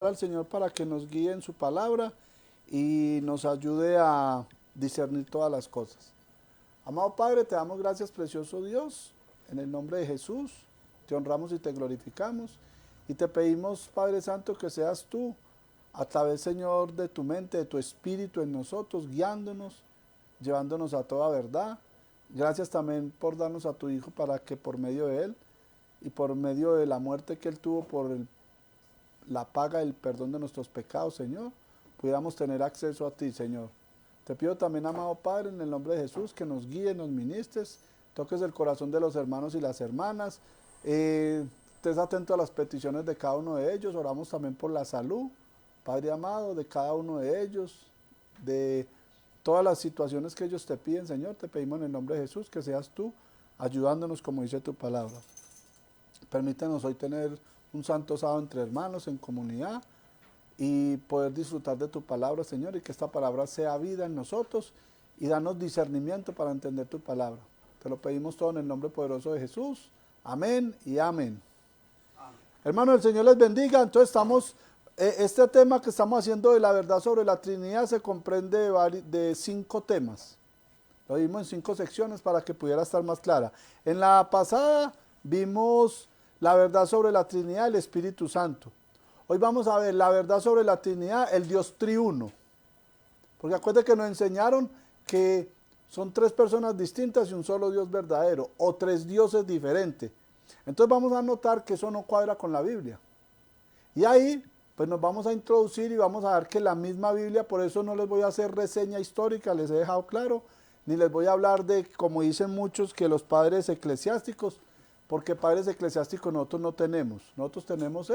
al Señor para que nos guíe en su palabra y nos ayude a discernir todas las cosas. Amado Padre, te damos gracias, precioso Dios, en el nombre de Jesús. Te honramos y te glorificamos. Y te pedimos, Padre Santo, que seas tú, a través, Señor, de tu mente, de tu espíritu en nosotros, guiándonos, llevándonos a toda verdad. Gracias también por darnos a tu Hijo para que por medio de Él y por medio de la muerte que Él tuvo por la paga del perdón de nuestros pecados, Señor, pudiéramos tener acceso a ti, Señor. Te pido también, amado Padre, en el nombre de Jesús, que nos guíes, nos ministres, toques el corazón de los hermanos y las hermanas, estés atento a las peticiones de cada uno de ellos. Oramos también por la salud, Padre amado, de cada uno de ellos, de todas las situaciones que ellos te piden, Señor. Te pedimos en el nombre de Jesús que seas tú ayudándonos como dice tu palabra. Permítanos hoy tener un santo sábado entre hermanos, en comunidad, y poder disfrutar de tu palabra, Señor, y que esta palabra sea vida en nosotros y danos discernimiento para entender tu palabra. Te lo pedimos todo en el nombre poderoso de Jesús. Amén y amén. Hermanos, el Señor les bendiga. Entonces este tema que estamos haciendo de la verdad sobre la Trinidad se comprende de 5 temas. Lo vimos en 5 secciones para que pudiera estar más clara. En la pasada vimos la verdad sobre la Trinidad, el Espíritu Santo. Hoy vamos a ver la verdad sobre la Trinidad, el Dios triuno. Porque acuérdense que nos enseñaron que son 3 personas distintas y un solo Dios verdadero, o 3 dioses diferentes. Entonces vamos a notar que eso no cuadra con la Biblia. Y ahí pues nos vamos a introducir y vamos a ver que la misma Biblia, por eso no les voy a hacer reseña histórica, les he dejado claro, ni les voy a hablar de, como dicen muchos, que los padres eclesiásticos, porque padres eclesiásticos nosotros no tenemos. Nosotros tenemos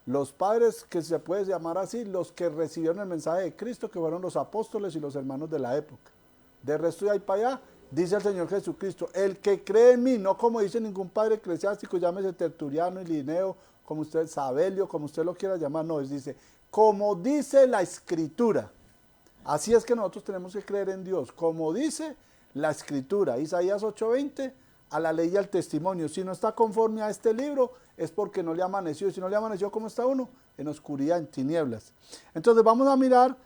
los padres, que se puede llamar así, los que recibieron el mensaje de Cristo, que fueron los apóstoles y los hermanos de la época. De resto de ahí para allá, dice el Señor Jesucristo, el que cree en mí, no como dice ningún padre eclesiástico, llámese Tertuliano y Linneo, como usted, Sabelio, como usted lo quiera llamar, no, dice, como dice la Escritura. Así es que nosotros tenemos que creer en Dios, como dice la Escritura. Isaías 8:20, a la ley y al testimonio. Si no está conforme a este libro, es porque no le amaneció. Y si no le amaneció, ¿cómo está uno? En oscuridad, en tinieblas. Entonces vamos a mirar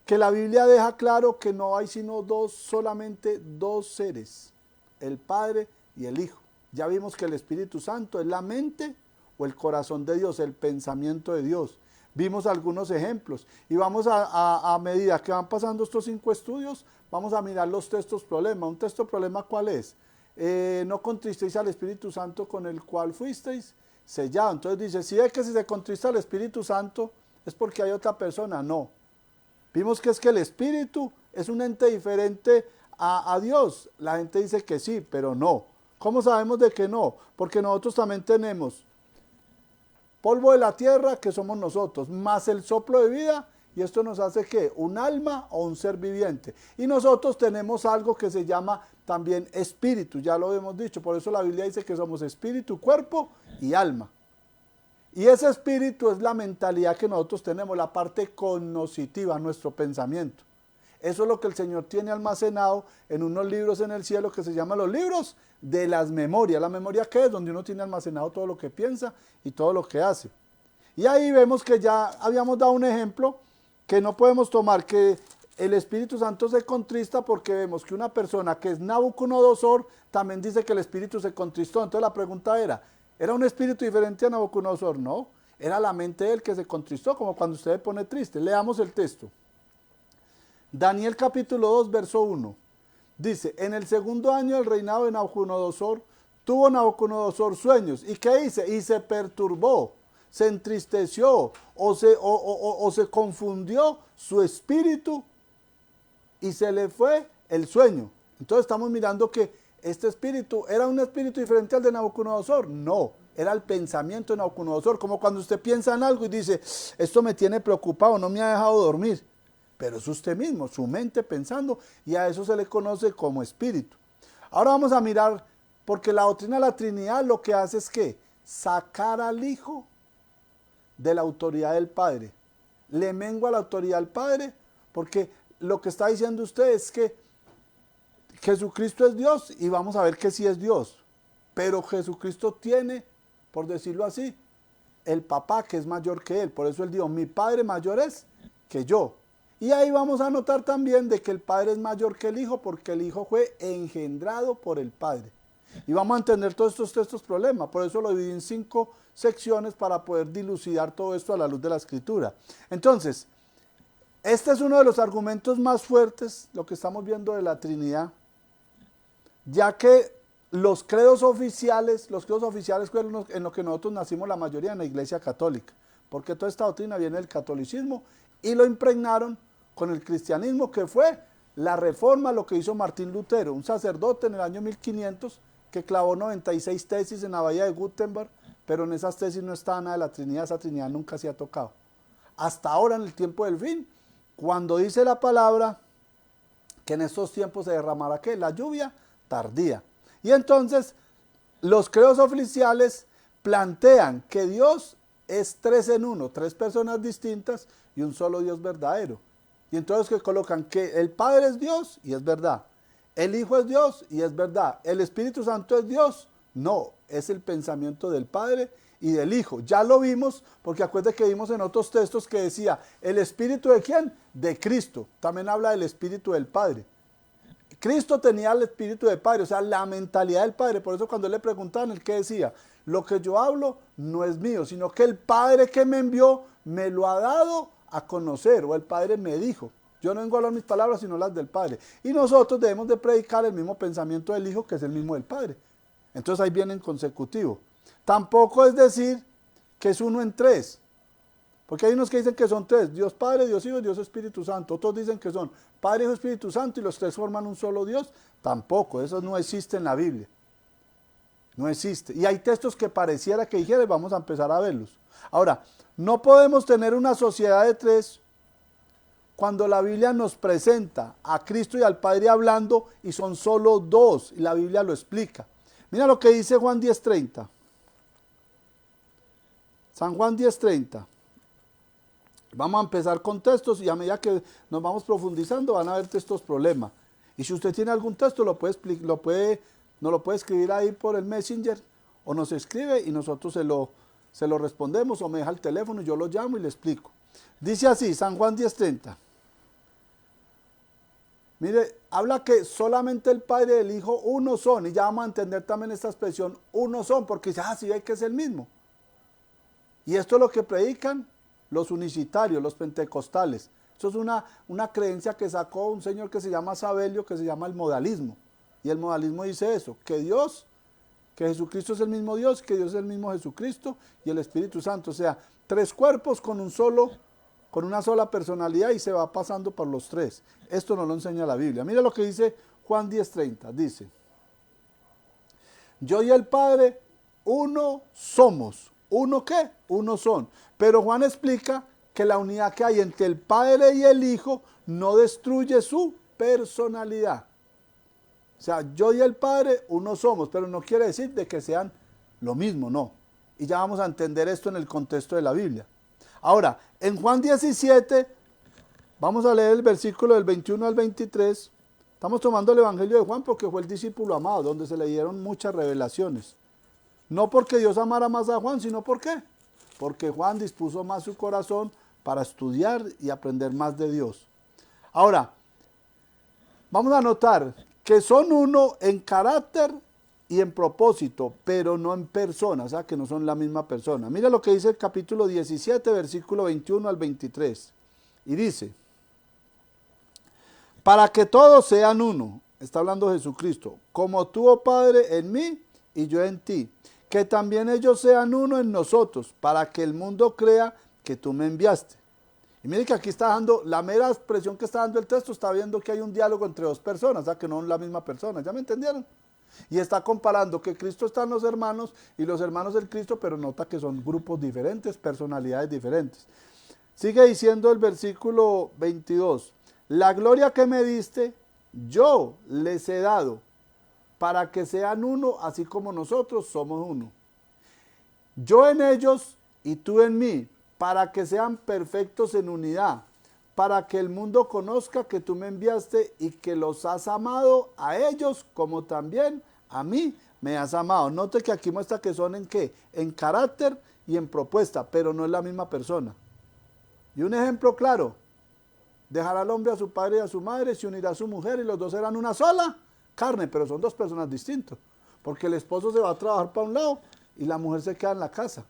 que la Biblia deja claro que no hay sino solamente dos seres, el Padre y el Hijo. Ya vimos que el Espíritu Santo es la mente o el corazón de Dios, el pensamiento de Dios. Vimos algunos ejemplos y vamos a medida que van pasando estos 5 estudios, vamos a mirar los textos problema. ¿Un texto problema cuál es? No contristéis al Espíritu Santo con el cual fuisteis sellado. Entonces dice, si es que si se contrista al Espíritu Santo es porque hay otra persona. No. Vimos que es que el Espíritu es un ente diferente a Dios. La gente dice que sí, pero no. ¿Cómo sabemos de que no? Porque nosotros también tenemos polvo de la tierra, que somos nosotros, más el soplo de vida, y esto nos hace ¿qué? Un alma o un ser viviente. Y nosotros tenemos algo que se llama también espíritu, ya lo hemos dicho, por eso la Biblia dice que somos espíritu, cuerpo y alma. Y ese espíritu es la mentalidad que nosotros tenemos, la parte cognitiva, nuestro pensamiento. Eso es lo que el Señor tiene almacenado en unos libros en el cielo que se llaman los libros de las memorias. ¿La memoria qué es? Donde uno tiene almacenado todo lo que piensa y todo lo que hace. Y ahí vemos que ya habíamos dado un ejemplo que no podemos tomar, que el Espíritu Santo se contrista porque vemos que una persona que es Nabucodonosor también dice que el Espíritu se contristó. Entonces la pregunta ¿era un espíritu diferente a Nabucodonosor? No, era la mente de él que se contristó, como cuando usted se pone triste. Leamos el texto. Daniel capítulo 2, verso 1. Dice, en el segundo año del reinado de Nabucodonosor, tuvo Nabucodonosor sueños. ¿Y qué dice? Y se perturbó, se entristeció o se confundió su espíritu y se le fue el sueño. Entonces estamos mirando que este espíritu, ¿era un espíritu diferente al de Nabucodonosor? No, era el pensamiento de Nabucodonosor, como cuando usted piensa en algo y dice, esto me tiene preocupado, no me ha dejado dormir. Pero es usted mismo, su mente pensando, y a eso se le conoce como espíritu. Ahora vamos a mirar, porque la doctrina de la Trinidad lo que hace es que sacar al Hijo de la autoridad del Padre. Le mengua la autoridad al Padre, porque lo que está diciendo usted es que Jesucristo es Dios, y vamos a ver que sí es Dios. Pero Jesucristo tiene, por decirlo así, el papá que es mayor que él. Por eso él dijo, mi padre mayor es que yo. Y ahí vamos a notar también de que el padre es mayor que el hijo, porque el hijo fue engendrado por el padre. Y vamos a entender todos estos problemas. Por eso lo dividí en 5 secciones para poder dilucidar todo esto a la luz de la Escritura. Entonces, este es uno de los argumentos más fuertes, lo que estamos viendo de la Trinidad, ya que los credos oficiales fueron en lo que nosotros nacimos la mayoría en la Iglesia Católica, porque toda esta doctrina viene del catolicismo y lo impregnaron con el cristianismo, que fue la reforma, lo que hizo Martín Lutero, un sacerdote en el año 1500 que clavó 96 tesis en la bahía de Gutenberg, pero en esas tesis no estaba nada de la Trinidad, esa Trinidad nunca se ha tocado. Hasta ahora, en el tiempo del fin, cuando dice la palabra que en estos tiempos se derramará ¿qué? La lluvia tardía. Y entonces los credos oficiales plantean que Dios es 3 en 1, 3 personas distintas y un solo Dios verdadero. Y entonces que colocan que el Padre es Dios y es verdad, el Hijo es Dios y es verdad, el Espíritu Santo es Dios. No, es el pensamiento del Padre y del Hijo. Ya lo vimos, porque acuérdense que vimos en otros textos que decía, ¿el Espíritu de quién? De Cristo. También habla del Espíritu del Padre. Cristo tenía el Espíritu del Padre, o sea, la mentalidad del Padre. Por eso cuando le preguntaban, ¿el qué decía? Lo que yo hablo no es mío, sino que el Padre que me envió me lo ha dado a conocer, o el Padre me dijo. Yo no vengo a hablar mis palabras, sino las del Padre. Y nosotros debemos de predicar el mismo pensamiento del Hijo, que es el mismo del Padre. Entonces ahí viene en consecutivo. Tampoco es decir que es 1 en 3. Porque hay unos que dicen que son 3, Dios Padre, Dios Hijo, Dios Espíritu Santo. Otros dicen que son Padre, Hijo, Espíritu Santo y los 3 forman un solo Dios. Tampoco, eso no existe en la Biblia. No existe. Y hay textos que pareciera que dijera, vamos a empezar a verlos. Ahora, no podemos tener una sociedad de 3 cuando la Biblia nos presenta a Cristo y al Padre hablando y son solo 2, y la Biblia lo explica. Mira lo que dice Juan 10:30. San Juan 10:30. Vamos a empezar con textos y a medida que nos vamos profundizando van a ver estos problemas. Y si usted tiene algún texto, nos lo puede escribir ahí por el Messenger o nos escribe y nosotros se lo respondemos, o me deja el teléfono y yo lo llamo y le explico. Dice así, San Juan 10:30. Mire, habla que solamente el Padre y el Hijo uno son, y ya vamos a entender también esta expresión, uno son, porque dice, sí ve que es el mismo. Y esto es lo que predican los unicitarios, los pentecostales. Eso es una creencia que sacó un señor que se llama Sabelio, que se llama el modalismo. Y el modalismo dice eso, que Jesucristo es el mismo Dios, que Dios es el mismo Jesucristo y el Espíritu Santo. O sea, 3 cuerpos con una sola personalidad y se va pasando por los 3. Esto no lo enseña la Biblia. Mira lo que dice Juan 10:30. Dice, yo y el Padre uno somos. ¿Uno qué? Uno son. Pero Juan explica que la unidad que hay entre el Padre y el Hijo no destruye su personalidad. O sea, yo y el Padre uno somos, pero no quiere decir de que sean lo mismo, no. Y ya vamos a entender esto en el contexto de la Biblia. Ahora, en Juan 17, vamos a leer el versículo del 21 al 23. Estamos tomando el Evangelio de Juan porque fue el discípulo amado, donde se le dieron muchas revelaciones. No porque Dios amara más a Juan, sino ¿por qué? Porque Juan dispuso más su corazón para estudiar y aprender más de Dios. Ahora, vamos a notar que son uno en carácter y en propósito, pero no en persona, o sea que no son la misma persona. Mira lo que dice el capítulo 17, versículo 21 al 23. Y dice, para que todos sean uno, está hablando Jesucristo, como tú, oh Padre, en mí y yo en ti, que también ellos sean uno en nosotros, para que el mundo crea que tú me enviaste. Y mire que aquí está dando, la mera expresión que está dando el texto, está viendo que hay un diálogo entre 2 personas, o sea que no son la misma persona, ¿ya me entendieron? Y está comparando que Cristo está en los hermanos y los hermanos del Cristo, pero nota que son grupos diferentes, personalidades diferentes. Sigue diciendo el versículo 22, la gloria que me diste, yo les he dado, para que sean uno, así como nosotros somos uno. Yo en ellos y tú en mí, para que sean perfectos en unidad, para que el mundo conozca que tú me enviaste y que los has amado a ellos como también a mí me has amado. Note que aquí muestra que son en qué, en carácter y en propuesta, pero no es la misma persona. Y un ejemplo claro, dejará al hombre a su padre y a su madre, se unirá a su mujer y los dos serán una sola carne, pero son dos personas distintas, porque el esposo se va a trabajar para un lado y la mujer se queda en la casa,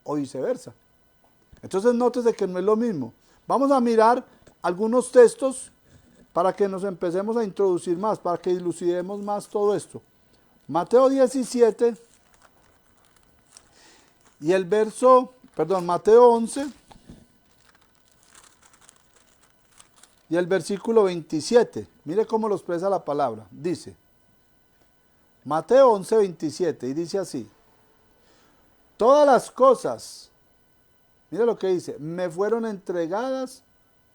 o viceversa. Entonces nótese que no es lo mismo. Vamos a mirar algunos textos para que nos empecemos a introducir más, para que dilucidemos más todo esto. Mateo 17 y el Mateo 11 y el versículo 27. Mire cómo lo expresa la palabra. Dice, Mateo 11, 27, y dice así: todas las cosas, mire lo que dice, me fueron entregadas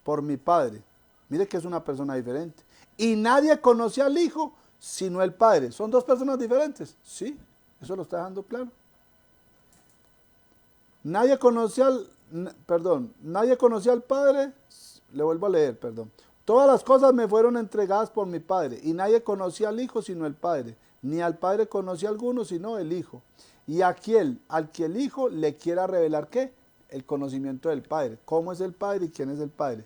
por mi Padre. Mire que es una persona diferente. Y nadie conoce al Hijo sino el Padre. ¿Son dos personas diferentes? Sí, eso lo está dejando claro. Nadie conoce al Padre, le vuelvo a leer, perdón. Todas las cosas me fueron entregadas por mi Padre, y nadie conocía al Hijo sino el Padre, ni al Padre conoce a alguno sino el Hijo. Y al que el Hijo le quiera revelar, ¿qué? El conocimiento del Padre. ¿Cómo es el Padre y quién es el Padre?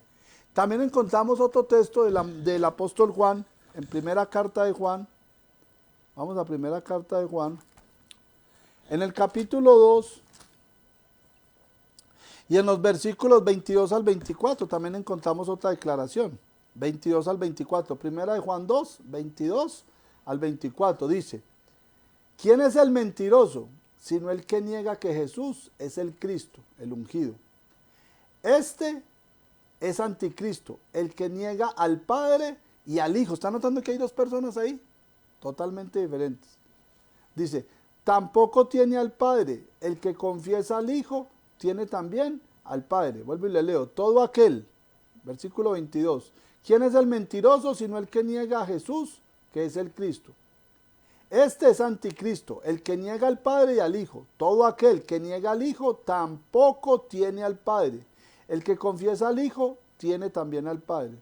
También encontramos otro texto del apóstol Juan, en primera carta de Juan. Vamos a primera carta de Juan. En el capítulo 2, y en los versículos 22 al 24 también encontramos otra declaración. 22 al 24. Primera de Juan 2, 22 al 24. Dice, ¿quién es el mentiroso? Sino el que niega que Jesús es el Cristo, el ungido. Este es anticristo, el que niega al Padre y al Hijo. ¿Están notando que hay dos personas ahí? Totalmente diferentes. Dice, tampoco tiene al Padre. El que confiesa al Hijo tiene también al Padre. Vuelvo y le leo. Todo aquel, versículo 22. ¿Quién es el mentiroso sino el que niega a Jesús, que es el Cristo? Este es anticristo, el que niega al Padre y al Hijo. Todo aquel que niega al Hijo tampoco tiene al Padre. El que confiesa al Hijo tiene también al Padre.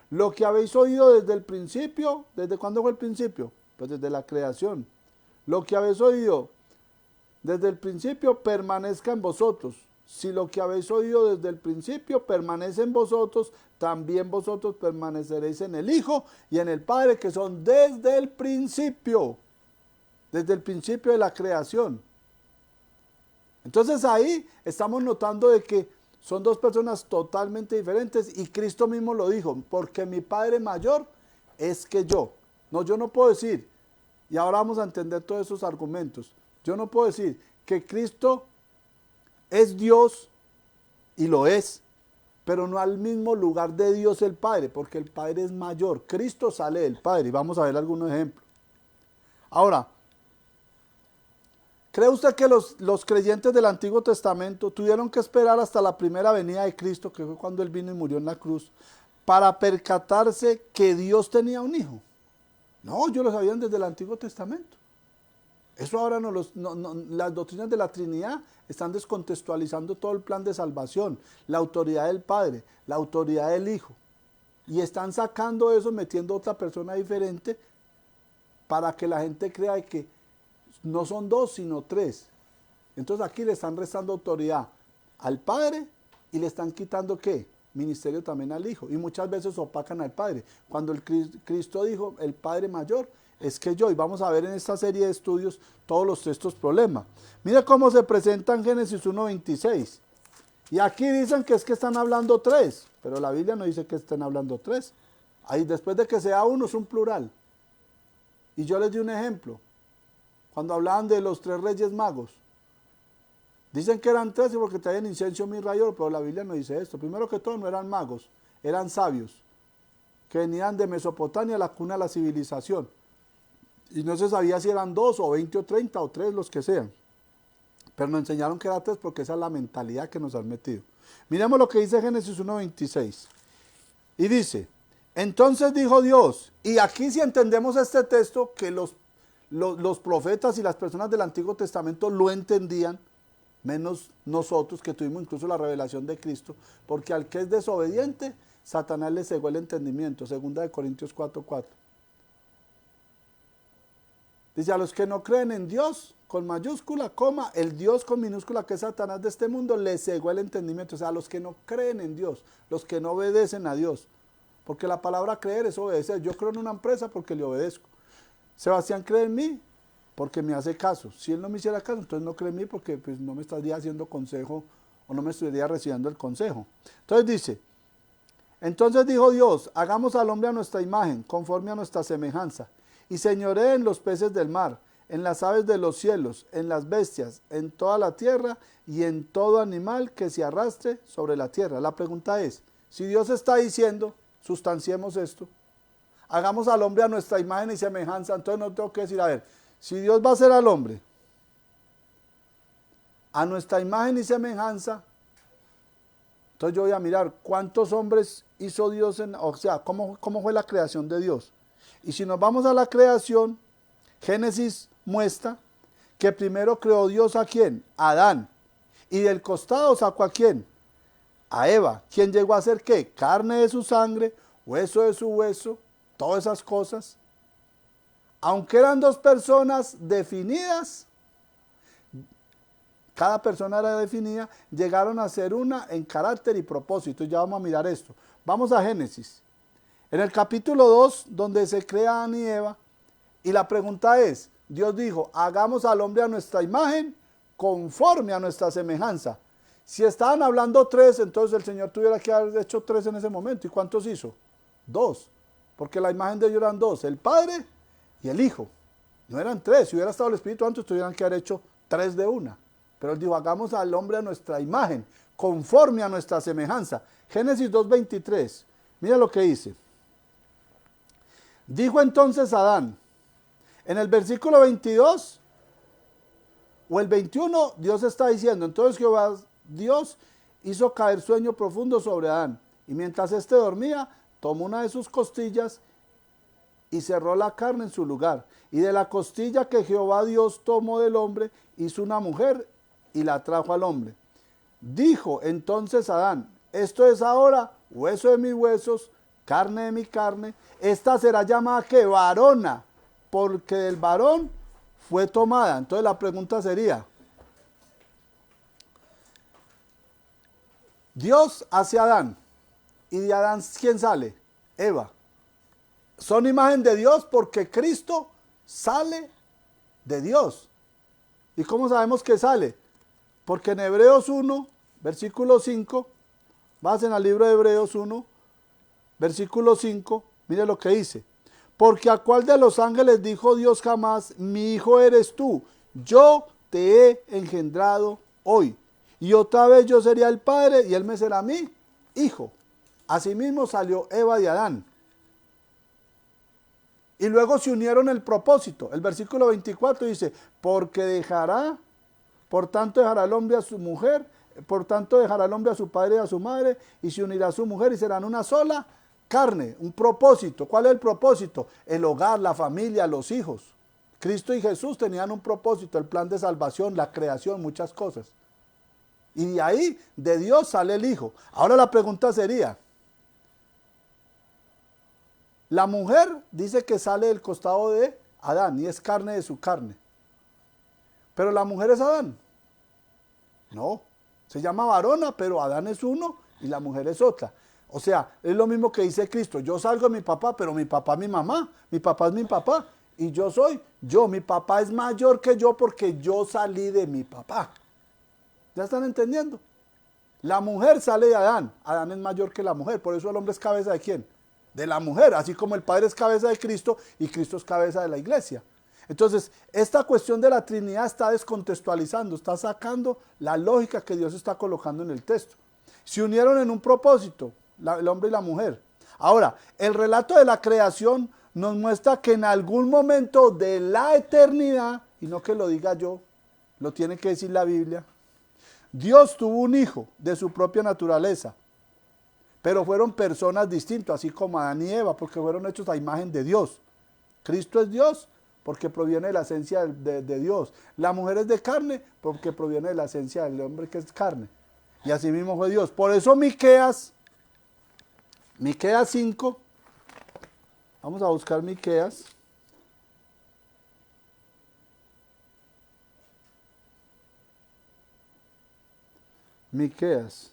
Lo que habéis oído desde el principio, ¿desde cuándo fue el principio? Pues desde la creación. Lo que habéis oído desde el principio permanezca en vosotros. Si lo que habéis oído desde el principio permanece en vosotros, también vosotros permaneceréis en el Hijo y en el Padre, que son desde el principio de la creación. Entonces ahí estamos notando de que son dos personas totalmente diferentes, y Cristo mismo lo dijo, porque mi Padre mayor es que yo. No, yo no puedo decir, y ahora vamos a entender todos esos argumentos, yo no puedo decir que Cristo es Dios, y lo es, pero no al mismo lugar de Dios el Padre, porque el Padre es mayor. Cristo sale del Padre, y vamos a ver algunos ejemplos. Ahora, ¿cree usted que los creyentes del Antiguo Testamento tuvieron que esperar hasta la primera venida de Cristo, que fue cuando Él vino y murió en la cruz, para percatarse que Dios tenía un hijo? No, ellos lo sabían desde el Antiguo Testamento. Eso ahora las doctrinas de la Trinidad están descontextualizando todo el plan de salvación, la autoridad del Padre, la autoridad del Hijo. Y están sacando eso, metiendo otra persona diferente, para que la gente crea que no son dos, sino tres. Entonces aquí le están restando autoridad al Padre y le están quitando, ¿qué? Ministerio también al Hijo. Y muchas veces opacan al Padre. Cuando Cristo dijo, el Padre mayor es que yo. Y vamos a ver en esta serie de estudios todos estos problemas. Mira cómo se presenta en Génesis 1:26. Y aquí dicen que es que están hablando tres, pero la Biblia no dice que estén hablando tres. Ahí después de que sea uno es un plural. Y yo les di un ejemplo. Cuando hablaban de los tres reyes magos, dicen que eran tres porque traían incienso, mirra y oro, pero la Biblia no dice esto. Primero que todo, no eran magos, eran sabios, que venían de Mesopotamia, la cuna de la civilización. Y no se sabía si eran 2 o 20 o 30 o 3, los que sean. Pero nos enseñaron que eran 3 porque esa es la mentalidad que nos han metido. Miremos lo que dice Génesis 1:26. Y dice, entonces dijo Dios, y aquí si entendemos este texto, que los profetas y las personas del Antiguo Testamento lo entendían, menos nosotros que tuvimos incluso la revelación de Cristo, porque al que es desobediente, Satanás le cegó el entendimiento, 2 Corintios 4:4. Dice, a los que no creen en Dios, con mayúscula, coma, el Dios con minúscula, que es Satanás de este mundo, le cegó el entendimiento. O sea, los que no creen en Dios, los que no obedecen a Dios. Porque la palabra creer es obedecer. Yo creo en una empresa porque le obedezco. Sebastián cree en mí porque me hace caso. Si él no me hiciera caso, entonces no cree en mí porque pues, no me estaría haciendo consejo o no me estaría recibiendo el consejo. Entonces dice, entonces dijo Dios, hagamos al hombre a nuestra imagen, conforme a nuestra semejanza, y señoree en los peces del mar, en las aves de los cielos, en las bestias, en toda la tierra y en todo animal que se arrastre sobre la tierra. La pregunta es, si Dios está diciendo, sustanciemos esto, hagamos al hombre a nuestra imagen y semejanza, entonces no tengo que decir, a ver, si Dios va a hacer al hombre a nuestra imagen y semejanza, entonces yo voy a mirar cuántos hombres hizo Dios, o sea, cómo fue la creación de Dios. Y si nos vamos a la creación, Génesis muestra que primero creó Dios ¿a quién? A Adán. Y del costado sacó ¿a quién? A Eva. ¿Quién llegó a ser qué? Carne de su sangre, hueso de su hueso, todas esas cosas. Aunque eran dos personas definidas, cada persona era definida, llegaron a ser una en carácter y propósito. Ya vamos a mirar esto. Vamos a Génesis. En el capítulo 2, donde se crea Adán y Eva, y la pregunta es, Dios dijo, hagamos al hombre a nuestra imagen, conforme a nuestra semejanza. Si estaban hablando tres, entonces el Señor tuviera que haber hecho tres en ese momento. ¿Y cuántos hizo? Dos. Porque la imagen de ellos eran dos, el Padre y el Hijo. No eran tres. Si hubiera estado el Espíritu Santo, tuvieran que haber hecho tres de una. Pero él dijo, hagamos al hombre a nuestra imagen, conforme a nuestra semejanza. Génesis 2:23. Mira lo que dice. Dijo entonces Adán, en el versículo 22 o el 21, Dios está diciendo, entonces Jehová Dios hizo caer sueño profundo sobre Adán, y mientras éste dormía, tomó una de sus costillas y cerró la carne en su lugar. Y de la costilla que Jehová Dios tomó del hombre, hizo una mujer y la trajo al hombre. Dijo entonces Adán, esto es ahora hueso de mis huesos, carne de mi carne. Esta será llamada que varona, porque del varón fue tomada. Entonces la pregunta sería, Dios hace a Adán, y de Adán ¿quién sale? Eva. Son imagen de Dios porque Cristo sale de Dios. ¿Y cómo sabemos que sale? Porque en Hebreos 1, versículo 5, vayan al libro de Hebreos 1, versículo 5, mire lo que dice. Porque a cuál de los ángeles dijo Dios jamás, mi hijo eres tú, yo te he engendrado hoy. Y otra vez yo sería el padre y él me será mi hijo. Asimismo salió Eva de Adán. Y luego se unieron el propósito. El versículo 24 dice, porque dejará, por tanto dejará el hombre a su mujer, por tanto dejará el hombre a su padre y a su madre, y se unirá a su mujer y serán una sola carne, un propósito. ¿Cuál es el propósito? El hogar, la familia, los hijos. Cristo y Jesús tenían un propósito, el plan de salvación, la creación, muchas cosas. Y de ahí, de Dios sale el Hijo. Ahora la pregunta sería, la mujer dice que sale del costado de Adán y es carne de su carne. Pero la mujer es Adán. No, se llama varona, pero Adán es uno y la mujer es otra. O sea, es lo mismo que dice Cristo. Yo salgo de mi papá, pero mi papá es mi mamá. Mi papá es mi papá. Y yo soy yo. Mi papá es mayor que yo porque yo salí de mi papá. ¿Ya están entendiendo? La mujer sale de Adán. Adán es mayor que la mujer. Por eso el hombre es cabeza de ¿quién? De la mujer. Así como el Padre es cabeza de Cristo y Cristo es cabeza de la iglesia. Entonces, esta cuestión de la Trinidad está descontextualizando, está sacando la lógica que Dios está colocando en el texto. Se unieron en un propósito, el hombre y la mujer. Ahora, el relato de la creación nos muestra que en algún momento de la eternidad, y no que lo diga yo, lo tiene que decir la Biblia, Dios tuvo un hijo de su propia naturaleza, pero fueron personas distintas, así como Adán y Eva, porque fueron hechos a imagen de Dios. Cristo es Dios, porque proviene de la esencia de Dios. La mujer es de carne, porque proviene de la esencia del hombre que es carne. Y así mismo fue Dios. Por eso Miqueas 5, vamos a buscar Miqueas. Miqueas,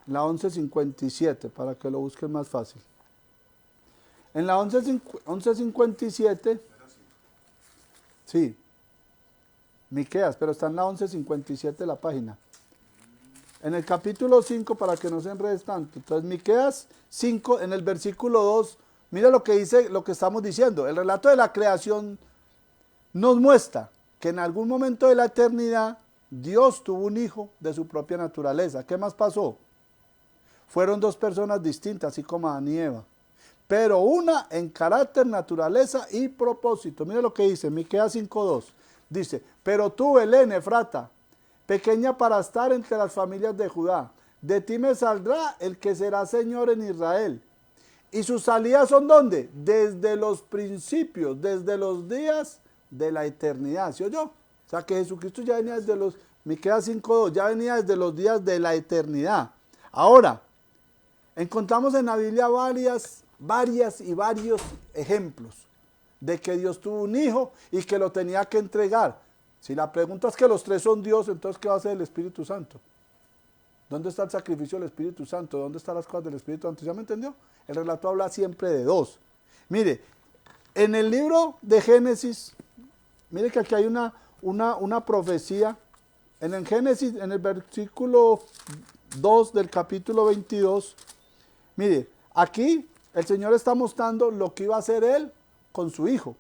la 11:57, para que lo busquen más fácil. En la 11:57, sí, Miqueas, pero está en la 11:57 la página. En el capítulo 5, para que no se enredes tanto. Entonces, Miqueas 5, en el versículo 2, mira lo que dice, lo que estamos diciendo. El relato de la creación nos muestra que en algún momento de la eternidad Dios tuvo un hijo de su propia naturaleza. ¿Qué más pasó? Fueron dos personas distintas, así como Adán y Eva, pero una en carácter, naturaleza y propósito. Mira lo que dice, Miqueas 5:2. Dice, pero tú, Belén, Efrata, pequeña para estar entre las familias de Judá, de ti me saldrá el que será Señor en Israel. ¿Y sus salidas son dónde? Desde los principios, desde los días de la eternidad. ¿Sí oyó? O sea que Jesucristo ya venía desde los, Miqueas 5:2, ya venía desde los días de la eternidad. Ahora, encontramos en la Biblia varios ejemplos de que Dios tuvo un hijo y que lo tenía que entregar. Si la pregunta es que los tres son Dios, entonces ¿qué va a hacer el Espíritu Santo? ¿Dónde está el sacrificio del Espíritu Santo? ¿Dónde están las cosas del Espíritu Santo? ¿Ya me entendió? El relato habla siempre de dos. Mire, en el libro de Génesis, mire que aquí hay una profecía. En el Génesis, en el versículo 2 del capítulo 22, mire, aquí el Señor está mostrando lo que iba a hacer Él con su hijo.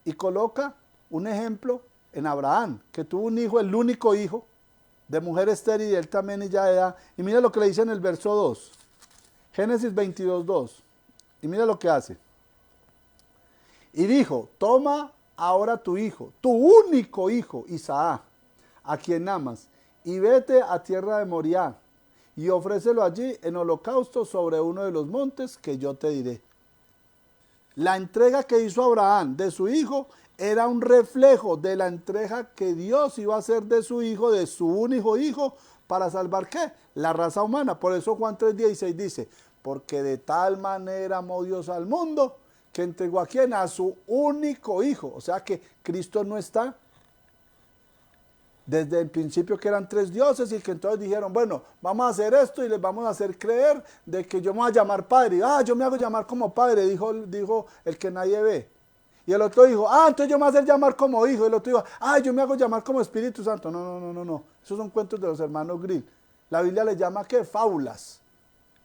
Y coloca un ejemplo en Abraham, que tuvo un hijo, el único hijo, de mujer estéril y él también ya de edad. Y mira lo que le dice en el verso 2. Génesis 22:2. Y mira lo que hace. Y dijo, toma ahora tu hijo, tu único hijo, Isaac, a quien amas, y vete a tierra de Moriah, y ofrécelo allí en holocausto sobre uno de los montes que yo te diré. La entrega que hizo Abraham de su hijo era un reflejo de la entrega que Dios iba a hacer de su hijo, de su único hijo, para salvar ¿qué? La raza humana. Por eso Juan 3:16 dice, porque de tal manera amó Dios al mundo, que entregó a quién, a su único hijo. O sea que Cristo no está desde el principio que eran tres dioses y que entonces dijeron, bueno, vamos a hacer esto y les vamos a hacer creer de que yo me voy a llamar padre. Yo me hago llamar como padre, dijo el que nadie ve. Y el otro dijo, entonces yo me voy a hacer llamar como hijo. Y el otro dijo, yo me hago llamar como Espíritu Santo. No. Esos son cuentos de los hermanos Grimm. La Biblia les llama, ¿qué? Fábulas.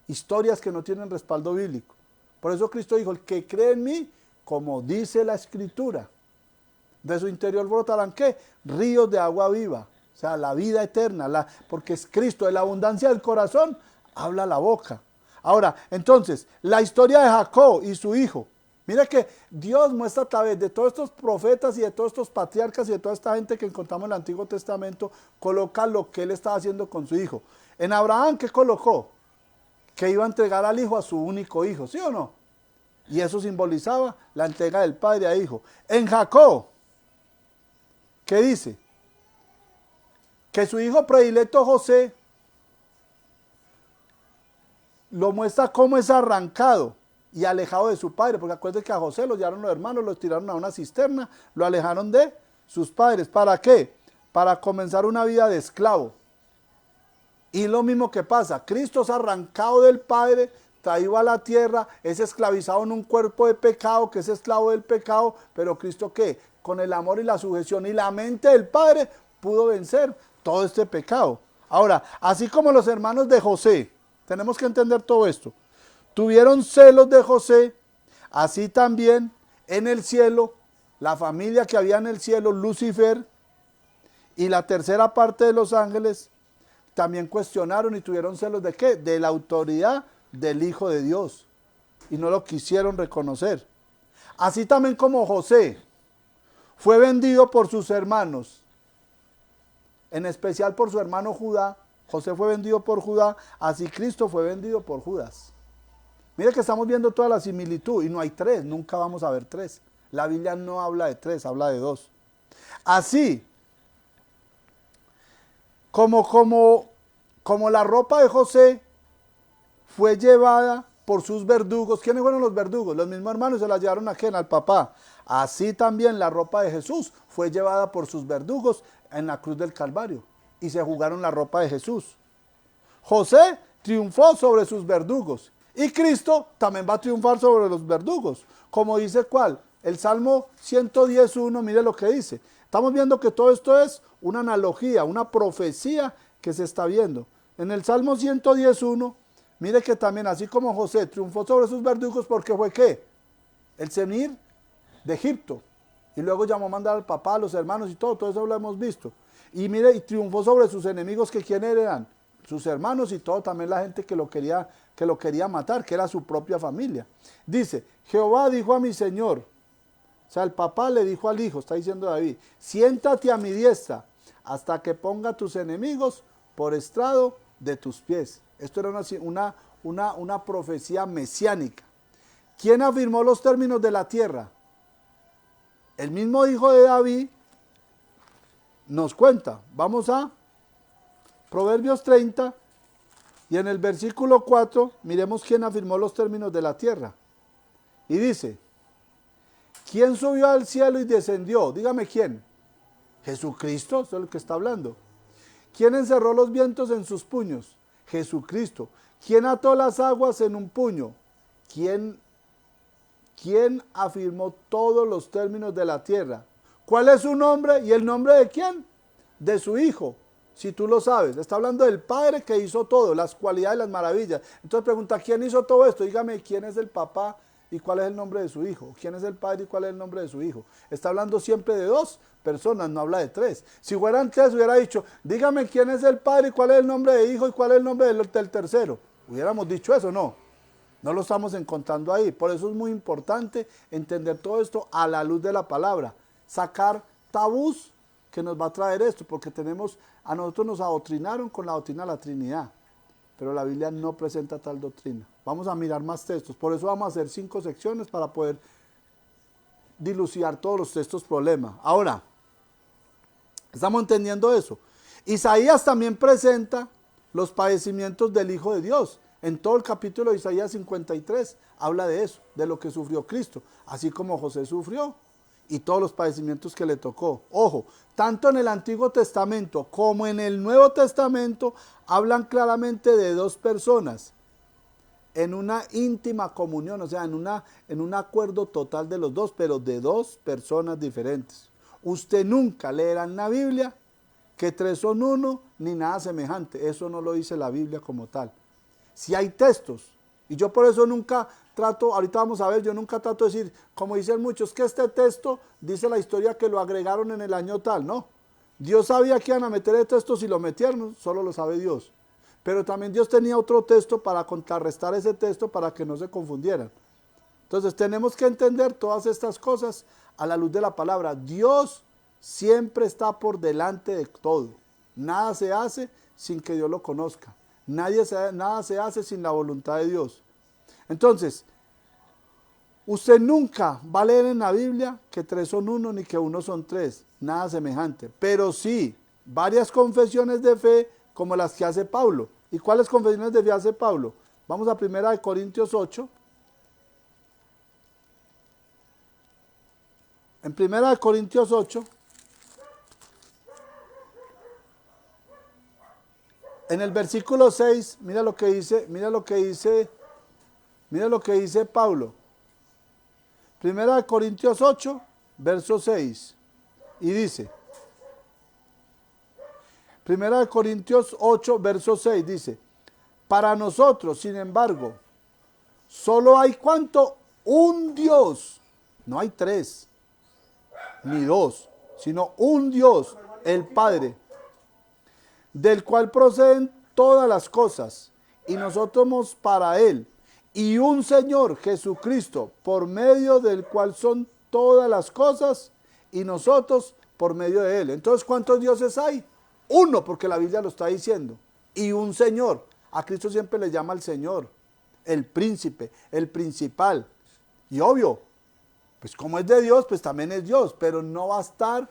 Historias que no tienen respaldo bíblico. Por eso Cristo dijo, el que cree en mí, como dice la Escritura, de su interior brotarán, ¿qué? Ríos de agua viva. O sea, la vida eterna. Porque es Cristo, de la abundancia del corazón, habla la boca. Ahora, entonces, la historia de Jacob y su hijo. Mira que Dios muestra a través de todos estos profetas y de todos estos patriarcas y de toda esta gente que encontramos en el Antiguo Testamento, coloca lo que él estaba haciendo con su hijo. En Abraham, ¿qué colocó? Que iba a entregar al hijo a su único hijo, ¿sí o no? Y eso simbolizaba la entrega del padre a hijo. En Jacob, ¿qué dice? Que su hijo predilecto José lo muestra cómo es arrancado y alejado de su padre, porque acuérdense que a José lo llevaron los hermanos, lo tiraron a una cisterna, lo alejaron de sus padres. ¿Para qué? Para comenzar una vida de esclavo. Y lo mismo que pasa, Cristo es arrancado del Padre, traído a la tierra, es esclavizado en un cuerpo de pecado, que es esclavo del pecado, pero Cristo ¿qué? Con el amor y la sujeción y la mente del Padre pudo vencer todo este pecado. Ahora, así como los hermanos de José, tenemos que entender todo esto, tuvieron celos de José, así también en el cielo, la familia que había en el cielo, Lucifer, y la tercera parte de los ángeles, también cuestionaron y tuvieron celos de ¿qué? De la autoridad del Hijo de Dios. Y no lo quisieron reconocer. Así también como José fue vendido por sus hermanos, en especial por su hermano Judá. José fue vendido por Judá, así Cristo fue vendido por Judas. Mire que estamos viendo toda la similitud y no hay tres, nunca vamos a ver tres. La Biblia no habla de tres, habla de dos. Así como la ropa de José fue llevada por sus verdugos. ¿Quiénes fueron los verdugos? Los mismos hermanos se la llevaron a ¿quién? Al papá. Así también la ropa de Jesús fue llevada por sus verdugos en la cruz del Calvario. y se jugaron la ropa de Jesús. José triunfó sobre sus verdugos y Cristo también va a triunfar sobre los verdugos. Como dice ¿cuál? El Salmo 110.1, mire lo que dice. Estamos viendo que todo esto es una analogía, una profecía que se está viendo. En el Salmo 110.1, mire que también así como José triunfó sobre sus verdugos, porque fue ¿qué? El semir de Egipto. Y luego llamó a mandar al papá, a los hermanos y todo eso lo hemos visto. Y mire, y triunfó sobre sus enemigos, que ¿quiénes eran? Sus hermanos y todo, también la gente que lo quería matar, que era su propia familia. Dice, Jehová dijo a mi Señor, o sea, el papá le dijo al hijo, está diciendo David, siéntate a mi diestra hasta que ponga a tus enemigos por estrado de tus pies. Esto era una profecía mesiánica. ¿Quién afirmó los términos de la tierra? El mismo hijo de David nos cuenta. Vamos a Proverbios 30 y en el versículo 4 miremos quién afirmó los términos de la tierra. Y dice, ¿quién subió al cielo y descendió? Dígame quién. Jesucristo, eso es el que está hablando. ¿Quién encerró los vientos en sus puños? Jesucristo. ¿Quién ató las aguas en un puño? ¿Quién afirmó todos los términos de la tierra? ¿Cuál es su nombre? ¿Y el nombre de quién? De su Hijo, si tú lo sabes. Está hablando del Padre que hizo todo, las cualidades, las maravillas. Entonces pregunta, ¿quién hizo todo esto? Dígame, ¿quién es el papá y cuál es el nombre de su Hijo? ¿Quién es el Padre y cuál es el nombre de su Hijo? Está hablando siempre de dos personas, no habla de tres. Si fueran tres, hubiera dicho, dígame quién es el Padre y cuál es el nombre de Hijo y cuál es el nombre del tercero. Hubiéramos dicho eso, ¿no? No lo estamos encontrando ahí. Por eso es muy importante entender todo esto a la luz de la palabra. Sacar tabús que nos va a traer esto, porque a nosotros nos adoctrinaron con la doctrina de la Trinidad, pero la Biblia no presenta tal doctrina. Vamos a mirar más textos. Por eso vamos a hacer 5 secciones para poder dilucidar todos estos problemas. Ahora, ¿estamos entendiendo eso? Isaías también presenta los padecimientos del Hijo de Dios. En todo el capítulo de Isaías 53 habla de eso, de lo que sufrió Cristo, así como José sufrió y todos los padecimientos que le tocó. Ojo, tanto en el Antiguo Testamento como en el Nuevo Testamento hablan claramente de dos personas en una íntima comunión, o sea, en un acuerdo total de los dos, pero de dos personas diferentes. Usted nunca leerá en la Biblia que 3 son uno, ni nada semejante. Eso no lo dice la Biblia como tal. Si hay textos, y yo por eso nunca trato, ahorita vamos a ver, yo nunca trato de decir, como dicen muchos, que este texto dice la historia que lo agregaron en el año tal, no. Dios sabía que iban a meter el texto, si lo metieron, solo lo sabe Dios. Pero también Dios tenía otro texto para contrarrestar ese texto para que no se confundieran. Entonces tenemos que entender todas estas cosas a la luz de la palabra. Dios siempre está por delante de todo. Nada se hace sin que Dios lo conozca. Nada se hace sin la voluntad de Dios. Entonces, usted nunca va a leer en la Biblia que 3 son uno ni que 1 son 3, nada semejante. Pero sí, varias confesiones de fe como las que hace Pablo. ¿Y cuáles confesiones de fe hace Pablo? Vamos a 1 Corintios 8. En 1 Corintios 8, en el versículo 6, mira lo que dice Pablo. 1 Corintios 8, verso 6. Y dice, 1 Corintios 8, verso 6 dice, para nosotros, sin embargo, solo hay ¿cuánto? Un Dios. No hay 3, ni 2, sino un Dios, el Padre, del cual proceden todas las cosas, y nosotros somos para Él, y un Señor, Jesucristo, por medio del cual son todas las cosas, y nosotros por medio de Él. Entonces, ¿cuántos dioses hay? Uno, porque la Biblia lo está diciendo, y un Señor. A Cristo siempre le llama el Señor, el príncipe, el principal. Y obvio, pues como es de Dios, pues también es Dios, pero no va a estar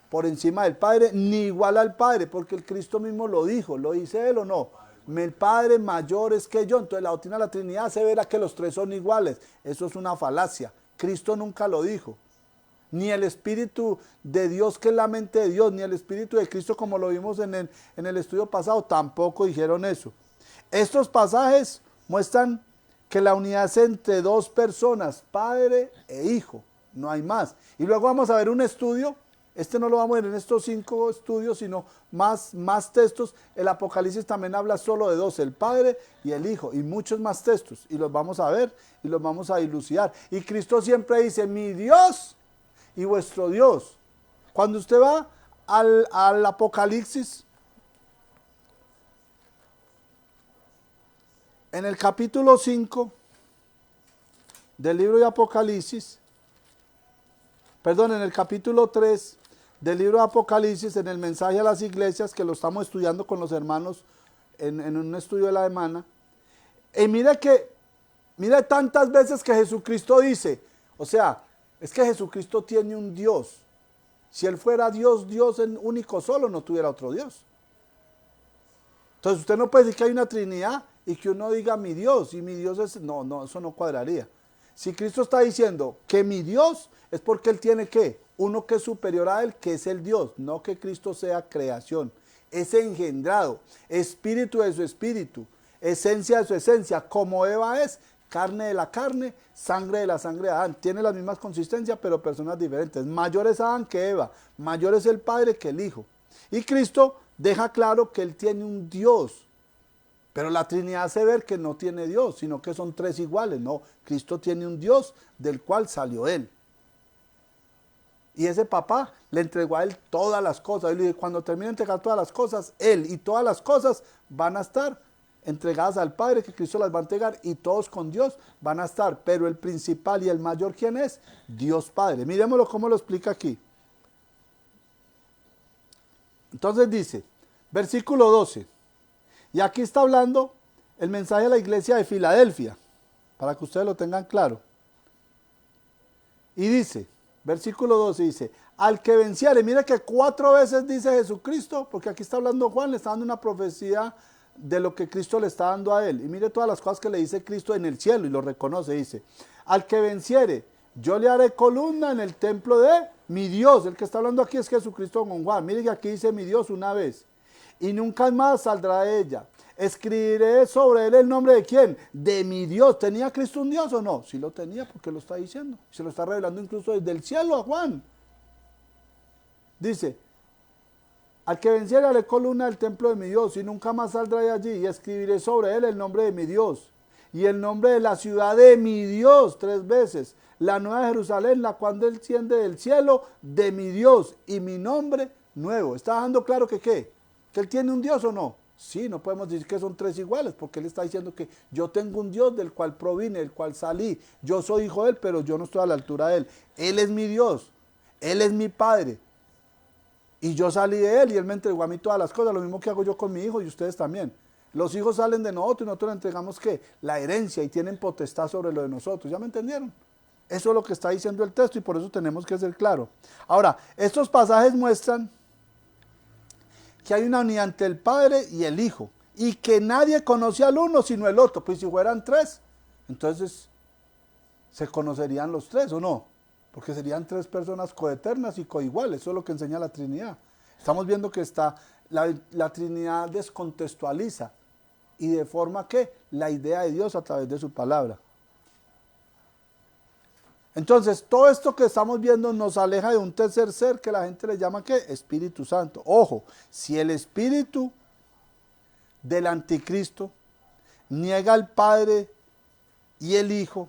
por encima del Padre, ni igual al Padre, porque el Cristo mismo lo dijo, ¿lo dice Él o no? El Padre mayor es que yo. Entonces la doctrina de la Trinidad se verá que los 3 son iguales. Eso es una falacia. Cristo nunca lo dijo. ni el Espíritu de Dios, que es la mente de Dios, ni el Espíritu de Cristo, como lo vimos en el estudio pasado, tampoco dijeron eso. Estos pasajes muestran que la unidad es entre dos personas, Padre e Hijo, no hay más. Y luego vamos a ver un estudio, no lo vamos a ver en estos 5 estudios, sino más textos. El Apocalipsis también habla solo de 2, el Padre y el Hijo, y muchos más textos, y los vamos a ver y los vamos a dilucidar. Y Cristo siempre dice, mi Dios y vuestro Dios. Cuando usted va al Apocalipsis, en el capítulo 5 del libro de Apocalipsis, en el capítulo 3 del libro de Apocalipsis, en el mensaje a las iglesias, que lo estamos estudiando con los hermanos en un estudio de la semana, y mire tantas veces que Jesucristo dice, o sea, es que Jesucristo tiene un Dios. Si Él fuera Dios, Dios en único solo, no tuviera otro Dios. Entonces usted no puede decir que hay una Trinidad y que uno diga mi Dios, y mi Dios es... No, eso no cuadraría. Si Cristo está diciendo que mi Dios, es porque Él tiene ¿qué? Uno que es superior a Él, que es el Dios, no que Cristo sea creación. Es engendrado, espíritu de su espíritu, esencia de su esencia, como Eva es, carne de la carne, sangre de la sangre de Adán. Tiene las mismas consistencias, pero personas diferentes. Mayor es Adán que Eva, mayor es el Padre que el Hijo. Y Cristo deja claro que Él tiene un Dios, pero la Trinidad hace ver que no tiene Dios, sino que son 3 iguales. No, Cristo tiene un Dios del cual salió Él. Y ese papá le entregó a Él todas las cosas. Él le dice, cuando termine de entregar todas las cosas, Él y todas las cosas van a estar entregadas al Padre, que Cristo las va a entregar, y todos con Dios van a estar. Pero el principal y el mayor, ¿quién es? Dios Padre. Miremoslo cómo lo explica aquí. Entonces dice, versículo 12. Y aquí está hablando el mensaje a la iglesia de Filadelfia, para que ustedes lo tengan claro. Y dice, versículo 12 dice, al que venciere, mire que 4 veces dice Jesucristo, porque aquí está hablando Juan, le está dando una profecía de lo que Cristo le está dando a él. Y mire todas las cosas que le dice Cristo en el cielo, y lo reconoce, dice, al que venciere, yo le haré columna en el templo de mi Dios. El que está hablando aquí es Jesucristo con Juan. Mire que aquí dice mi Dios una vez. Y nunca más saldrá de ella. Escribiré sobre él el nombre de quién, de mi Dios. ¿Tenía Cristo un Dios o no? Sí lo tenía, porque lo está diciendo. Se lo está revelando incluso desde el cielo a Juan. Dice, al que venciere haré columna del templo de mi Dios, y nunca más saldrá de allí. Y escribiré sobre él el nombre de mi Dios, y el nombre de la ciudad de mi Dios 3 veces. La nueva Jerusalén, la cual desciende del cielo, de mi Dios, y mi nombre nuevo. ¿Está dejando claro que qué? ¿Que él tiene un Dios o no? Sí, no podemos decir que son 3 iguales, porque él está diciendo que yo tengo un Dios del cual provine, del cual salí. Yo soy hijo de él, pero yo no estoy a la altura de él. Él es mi Dios, él es mi Padre. Y yo salí de él y él me entregó a mí todas las cosas, lo mismo que hago yo con mi hijo y ustedes también. Los hijos salen de nosotros y nosotros le entregamos ¿qué? La herencia, y tienen potestad sobre lo de nosotros. ¿Ya me entendieron? Eso es lo que está diciendo el texto, y por eso tenemos que ser claro. Ahora, estos pasajes muestran que hay una unidad entre el Padre y el Hijo, y que nadie conoce al uno sino el otro. Pues si fueran 3, entonces se conocerían los 3, ¿o no? Porque serían 3 personas coeternas y coiguales. Eso es lo que enseña la Trinidad. Estamos viendo que la Trinidad descontextualiza y deforma ¿qué? La idea de Dios a través de su palabra. Entonces, todo esto que estamos viendo nos aleja de un tercer ser que la gente le llama ¿qué? Espíritu Santo. Ojo, si el espíritu del anticristo niega al Padre y el Hijo,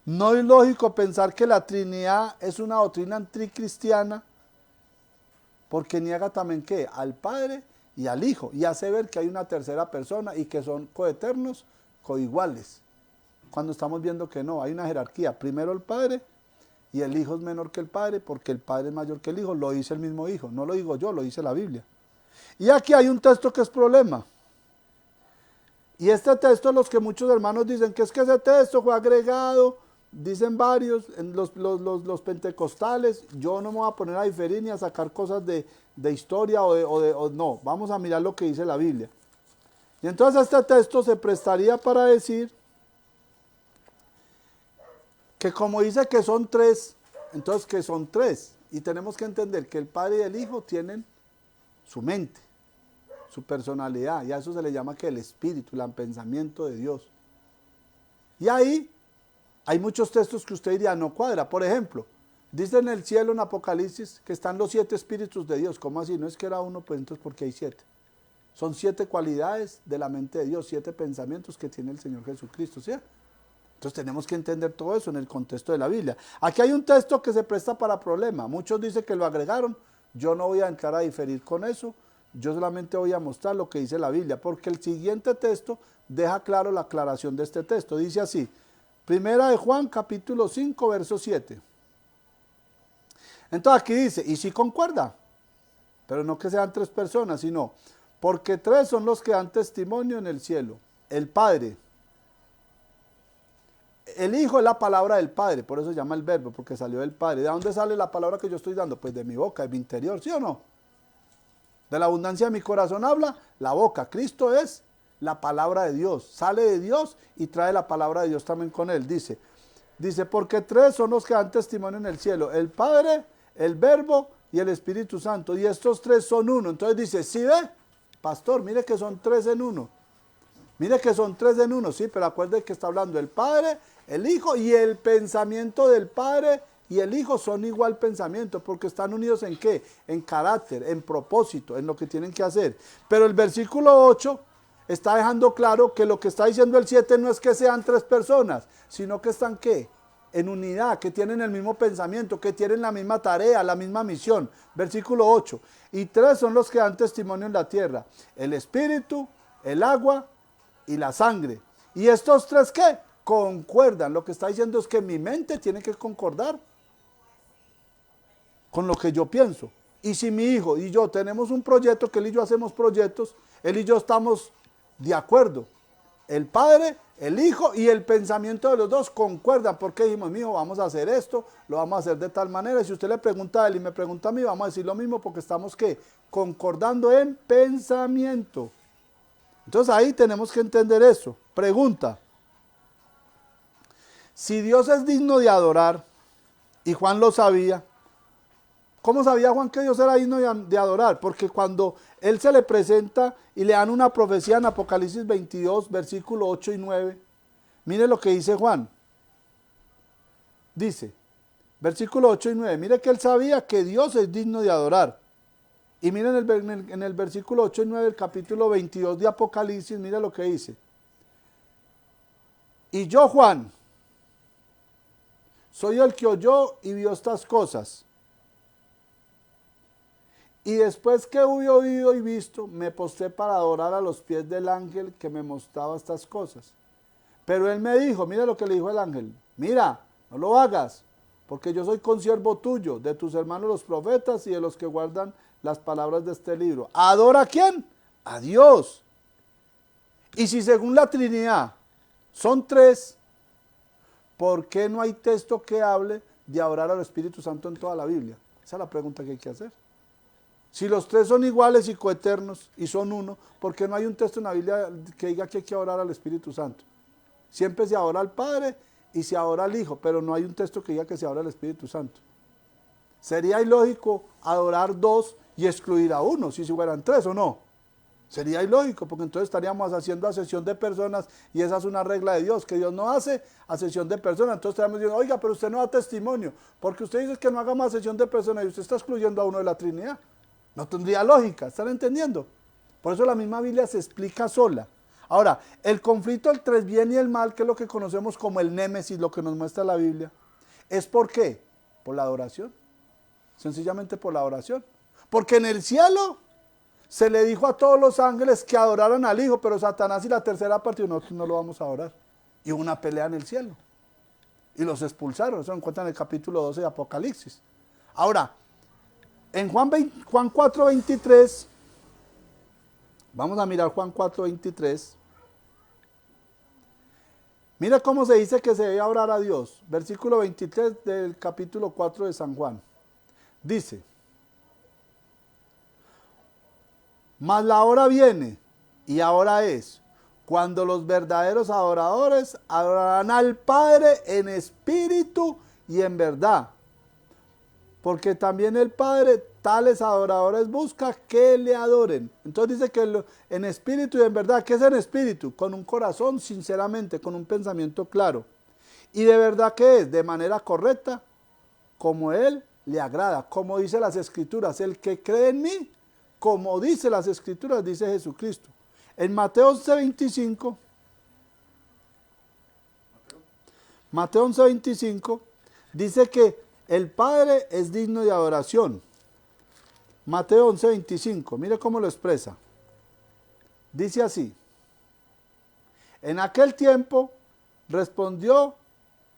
no es lógico pensar que la Trinidad es una doctrina anticristiana, porque niega también ¿qué? Al Padre y al Hijo, y hace ver que hay una tercera persona y que son coeternos, coiguales. Cuando estamos viendo que no, hay una jerarquía. Primero el Padre, y el Hijo es menor que el Padre, porque el Padre es mayor que el Hijo. Lo dice el mismo Hijo, no lo digo yo, lo dice la Biblia. Y aquí hay un texto que es problema. Y este texto, los que muchos hermanos dicen que es que ese texto fue agregado, dicen varios, en los pentecostales. Yo no me voy a poner a diferir ni a sacar cosas de historia o no. Vamos a mirar lo que dice la Biblia. Y entonces este texto se prestaría para decir que como dice que son 3, Entonces, que son tres. Y tenemos que entender que el Padre y el Hijo tienen su mente, su personalidad. Y a eso se le llama que el espíritu, el pensamiento de Dios. Y ahí hay muchos textos que usted diría no cuadra. Por ejemplo, dice en el cielo en Apocalipsis que están los 7 espíritus de Dios. ¿Cómo así? No es que era uno, pues entonces ¿por qué hay 7? Son 7 cualidades de la mente de Dios, 7 pensamientos que tiene el Señor Jesucristo, ¿sí? Entonces tenemos que entender todo eso en el contexto de la Biblia. Aquí hay un texto que se presta para problema. Muchos dicen que lo agregaron. Yo no voy a entrar a diferir con eso. Yo solamente voy a mostrar lo que dice la Biblia, porque el siguiente texto deja claro la aclaración de este texto. Dice así, Primera de Juan, capítulo 5, verso 7. Entonces aquí dice, y sí concuerda, pero no que sean 3 personas, sino, porque 3 son los que dan testimonio en el cielo. El Padre. El Hijo es la palabra del Padre, por eso se llama el Verbo, porque salió del Padre. ¿De dónde sale la palabra que yo estoy dando? Pues de mi boca, de mi interior, ¿sí o no? De la abundancia de mi corazón habla la boca. Cristo es la palabra de Dios, sale de Dios y trae la palabra de Dios también con él. Dice, porque 3 son los que dan testimonio en el cielo, el Padre, el Verbo y el Espíritu Santo, y estos 3 son uno. Entonces dice, ¿sí ve? Pastor, mire que son 3 en uno. Mire que son 3 en uno, sí, pero acuerde que está hablando el Padre, el Hijo y el pensamiento del Padre y el Hijo son igual pensamiento, porque están unidos en qué, en carácter, en propósito, en lo que tienen que hacer. Pero el versículo 8 está dejando claro que lo que está diciendo el 7 no es que sean 3 personas, sino que están ¿qué? En unidad, que tienen el mismo pensamiento, que tienen la misma tarea, la misma misión. Versículo 8, y 3 son los que dan testimonio en la tierra, el Espíritu, el agua y la sangre. ¿Y estos 3 qué? Concuerdan. Lo que está diciendo es que mi mente tiene que concordar con lo que yo pienso. Y si mi hijo y yo tenemos un proyecto, que él y yo hacemos proyectos, él y yo estamos de acuerdo. El Padre, el Hijo y el pensamiento de los dos concuerdan. Porque dijimos, mi hijo, vamos a hacer esto, lo vamos a hacer de tal manera. Y si usted le pregunta a él y me pregunta a mí, vamos a decir lo mismo, porque estamos ¿qué? Concordando en pensamiento. Entonces ahí tenemos que entender eso. Pregunta, si Dios es digno de adorar, y Juan lo sabía, ¿cómo sabía Juan que Dios era digno de adorar? Porque cuando él se le presenta y le dan una profecía en Apocalipsis 22, versículo 8 y 9, mire lo que dice Juan. Dice, versículo 8 y 9, mire que él sabía que Dios es digno de adorar. Y miren en el versículo 8 y 9 del capítulo 22 de Apocalipsis, mire lo que dice. Y yo, Juan, soy el que oyó y vio estas cosas. Y después que hube oído y visto, me postré para adorar a los pies del ángel que me mostraba estas cosas. Pero él me dijo, mira lo que le dijo el ángel, mira, no lo hagas, porque yo soy consiervo tuyo, de tus hermanos los profetas y de los que guardan las palabras de este libro. ¿Adora a quién? A Dios. Y si según la Trinidad son 3, ¿por qué no hay texto que hable de adorar al Espíritu Santo en toda la Biblia? Esa es la pregunta que hay que hacer. Si los 3 son iguales y coeternos y son uno, ¿por qué no hay un texto en la Biblia que diga que hay que adorar al Espíritu Santo? Siempre se adora al Padre y se adora al Hijo, pero no hay un texto que diga que se adora al Espíritu Santo. Sería ilógico adorar 2 y excluir a 1, si fueran 3 o no. Sería ilógico, porque entonces estaríamos haciendo asesión de personas y esa es una regla de Dios, que Dios no hace asesión de personas. Entonces estaríamos diciendo, oiga, pero usted no da testimonio, porque usted dice que no hagamos asesión de personas y usted está excluyendo a uno de la Trinidad. No tendría lógica, ¿están entendiendo? Por eso la misma Biblia se explica sola. Ahora, el conflicto entre el bien y el mal, que es lo que conocemos como el némesis, lo que nos muestra la Biblia, ¿es por qué? Por la adoración. Sencillamente por la adoración. Porque en el cielo se le dijo a todos los ángeles que adoraran al Hijo, pero Satanás y la tercera parte, nosotros no lo vamos a adorar. Y hubo una pelea en el cielo. Y los expulsaron, eso lo encuentran en el capítulo 12 de Apocalipsis. Ahora, en Juan 4:23, vamos a mirar Juan 4:23. Mira cómo se dice que se debe orar a Dios. Versículo 23 del capítulo 4 de San Juan. Dice, mas la hora viene, y ahora es, cuando los verdaderos adoradores adorarán al Padre en espíritu y en verdad, porque también el Padre tales adoradores busca que le adoren. Entonces dice que en espíritu y en verdad. ¿Qué es en espíritu? Con un corazón sinceramente, con un pensamiento claro. Y de verdad, ¿qué es? De manera correcta, como Él le agrada, como dice las Escrituras. El que cree en mí, como dice las Escrituras, dice Jesucristo. En Mateo 11:25, Mateo 11:25, dice que el Padre es digno de adoración. Mateo 11:25, mire cómo lo expresa. Dice así: en aquel tiempo respondió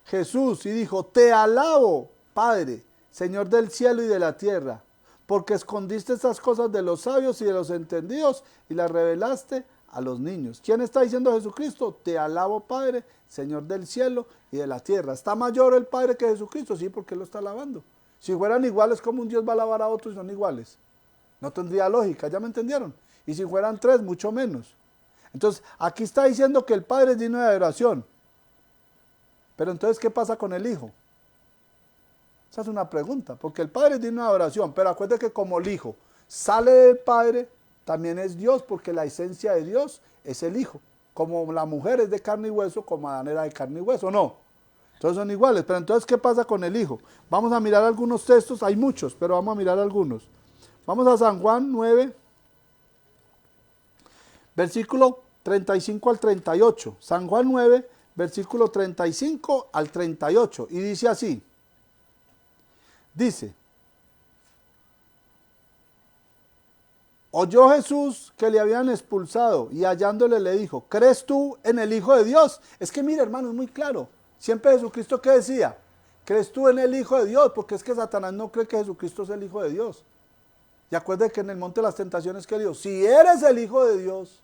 Jesús y dijo: te alabo, Padre, Señor del cielo y de la tierra, porque escondiste estas cosas de los sabios y de los entendidos y las revelaste a los niños. ¿Quién está diciendo Jesucristo? Te alabo, Padre, Señor del cielo y de la tierra. ¿Está mayor el Padre que Jesucristo? Sí, porque Él lo está alabando. Si fueran iguales, ¿cómo un Dios va a alabar a otros y son iguales? No tendría lógica, ¿ya me entendieron? Y si fueran tres, mucho menos. Entonces, aquí está diciendo que el Padre es digno de adoración. Pero entonces, ¿qué pasa con el Hijo? Esa es una pregunta, porque el Padre es digno de adoración, pero acuérdate que como el Hijo sale del Padre, también es Dios, porque la esencia de Dios es el Hijo. Como la mujer es de carne y hueso, como Adán era de carne y hueso, ¿no? Entonces son iguales, pero entonces, ¿qué pasa con el Hijo? Vamos a mirar algunos textos, hay muchos, pero vamos a mirar algunos. Vamos a San Juan 9, versículo 35 al 38. San Juan 9, versículo 35 al 38. Y dice así. Dice: oyó Jesús que le habían expulsado y hallándole le dijo: ¿crees tú en el Hijo de Dios? Es que mira, hermano, es muy claro. Siempre Jesucristo, ¿qué decía? ¿Crees tú en el Hijo de Dios? Porque es que Satanás no cree que Jesucristo es el Hijo de Dios. Y acuérdate que en el monte de las tentaciones que dijo: si eres el Hijo de Dios,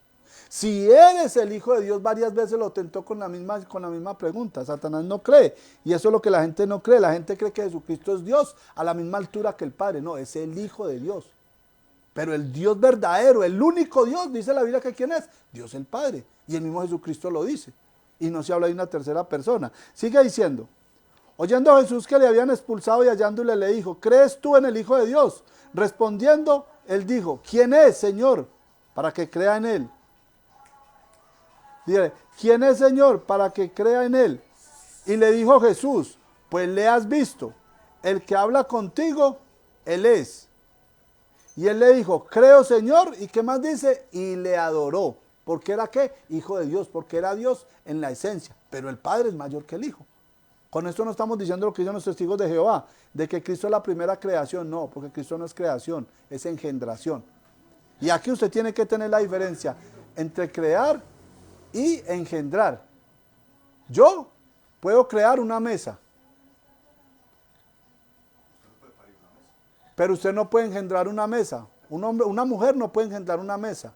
si eres el Hijo de Dios, varias veces lo tentó con la misma pregunta. Satanás no cree, y eso es lo que la gente no cree. La gente cree que Jesucristo es Dios a la misma altura que el Padre. No, es el Hijo de Dios. Pero el Dios verdadero, el único Dios, dice la Biblia que ¿quién es? Dios el Padre. Y el mismo Jesucristo lo dice. Y no se habla de una tercera persona. Sigue diciendo: oyendo a Jesús que le habían expulsado y hallándole le dijo: ¿crees tú en el Hijo de Dios? Respondiendo, él dijo: ¿quién es, Señor, para que crea en él? Dile: ¿quién es, Señor, para que crea en él? Y le dijo Jesús: pues le has visto, el que habla contigo, él es. Y él le dijo: creo, Señor. ¿Y qué más dice? Y le adoró. ¿Porque era qué? Hijo de Dios, porque era Dios en la esencia. Pero el Padre es mayor que el Hijo. Con esto no estamos diciendo lo que dicen los testigos de Jehová, de que Cristo es la primera creación. No, porque Cristo no es creación, es engendración. Y aquí usted tiene que tener la diferencia entre crear y engendrar. Yo puedo crear una mesa, pero usted no puede engendrar una mesa. Un hombre, una mujer no puede engendrar una mesa,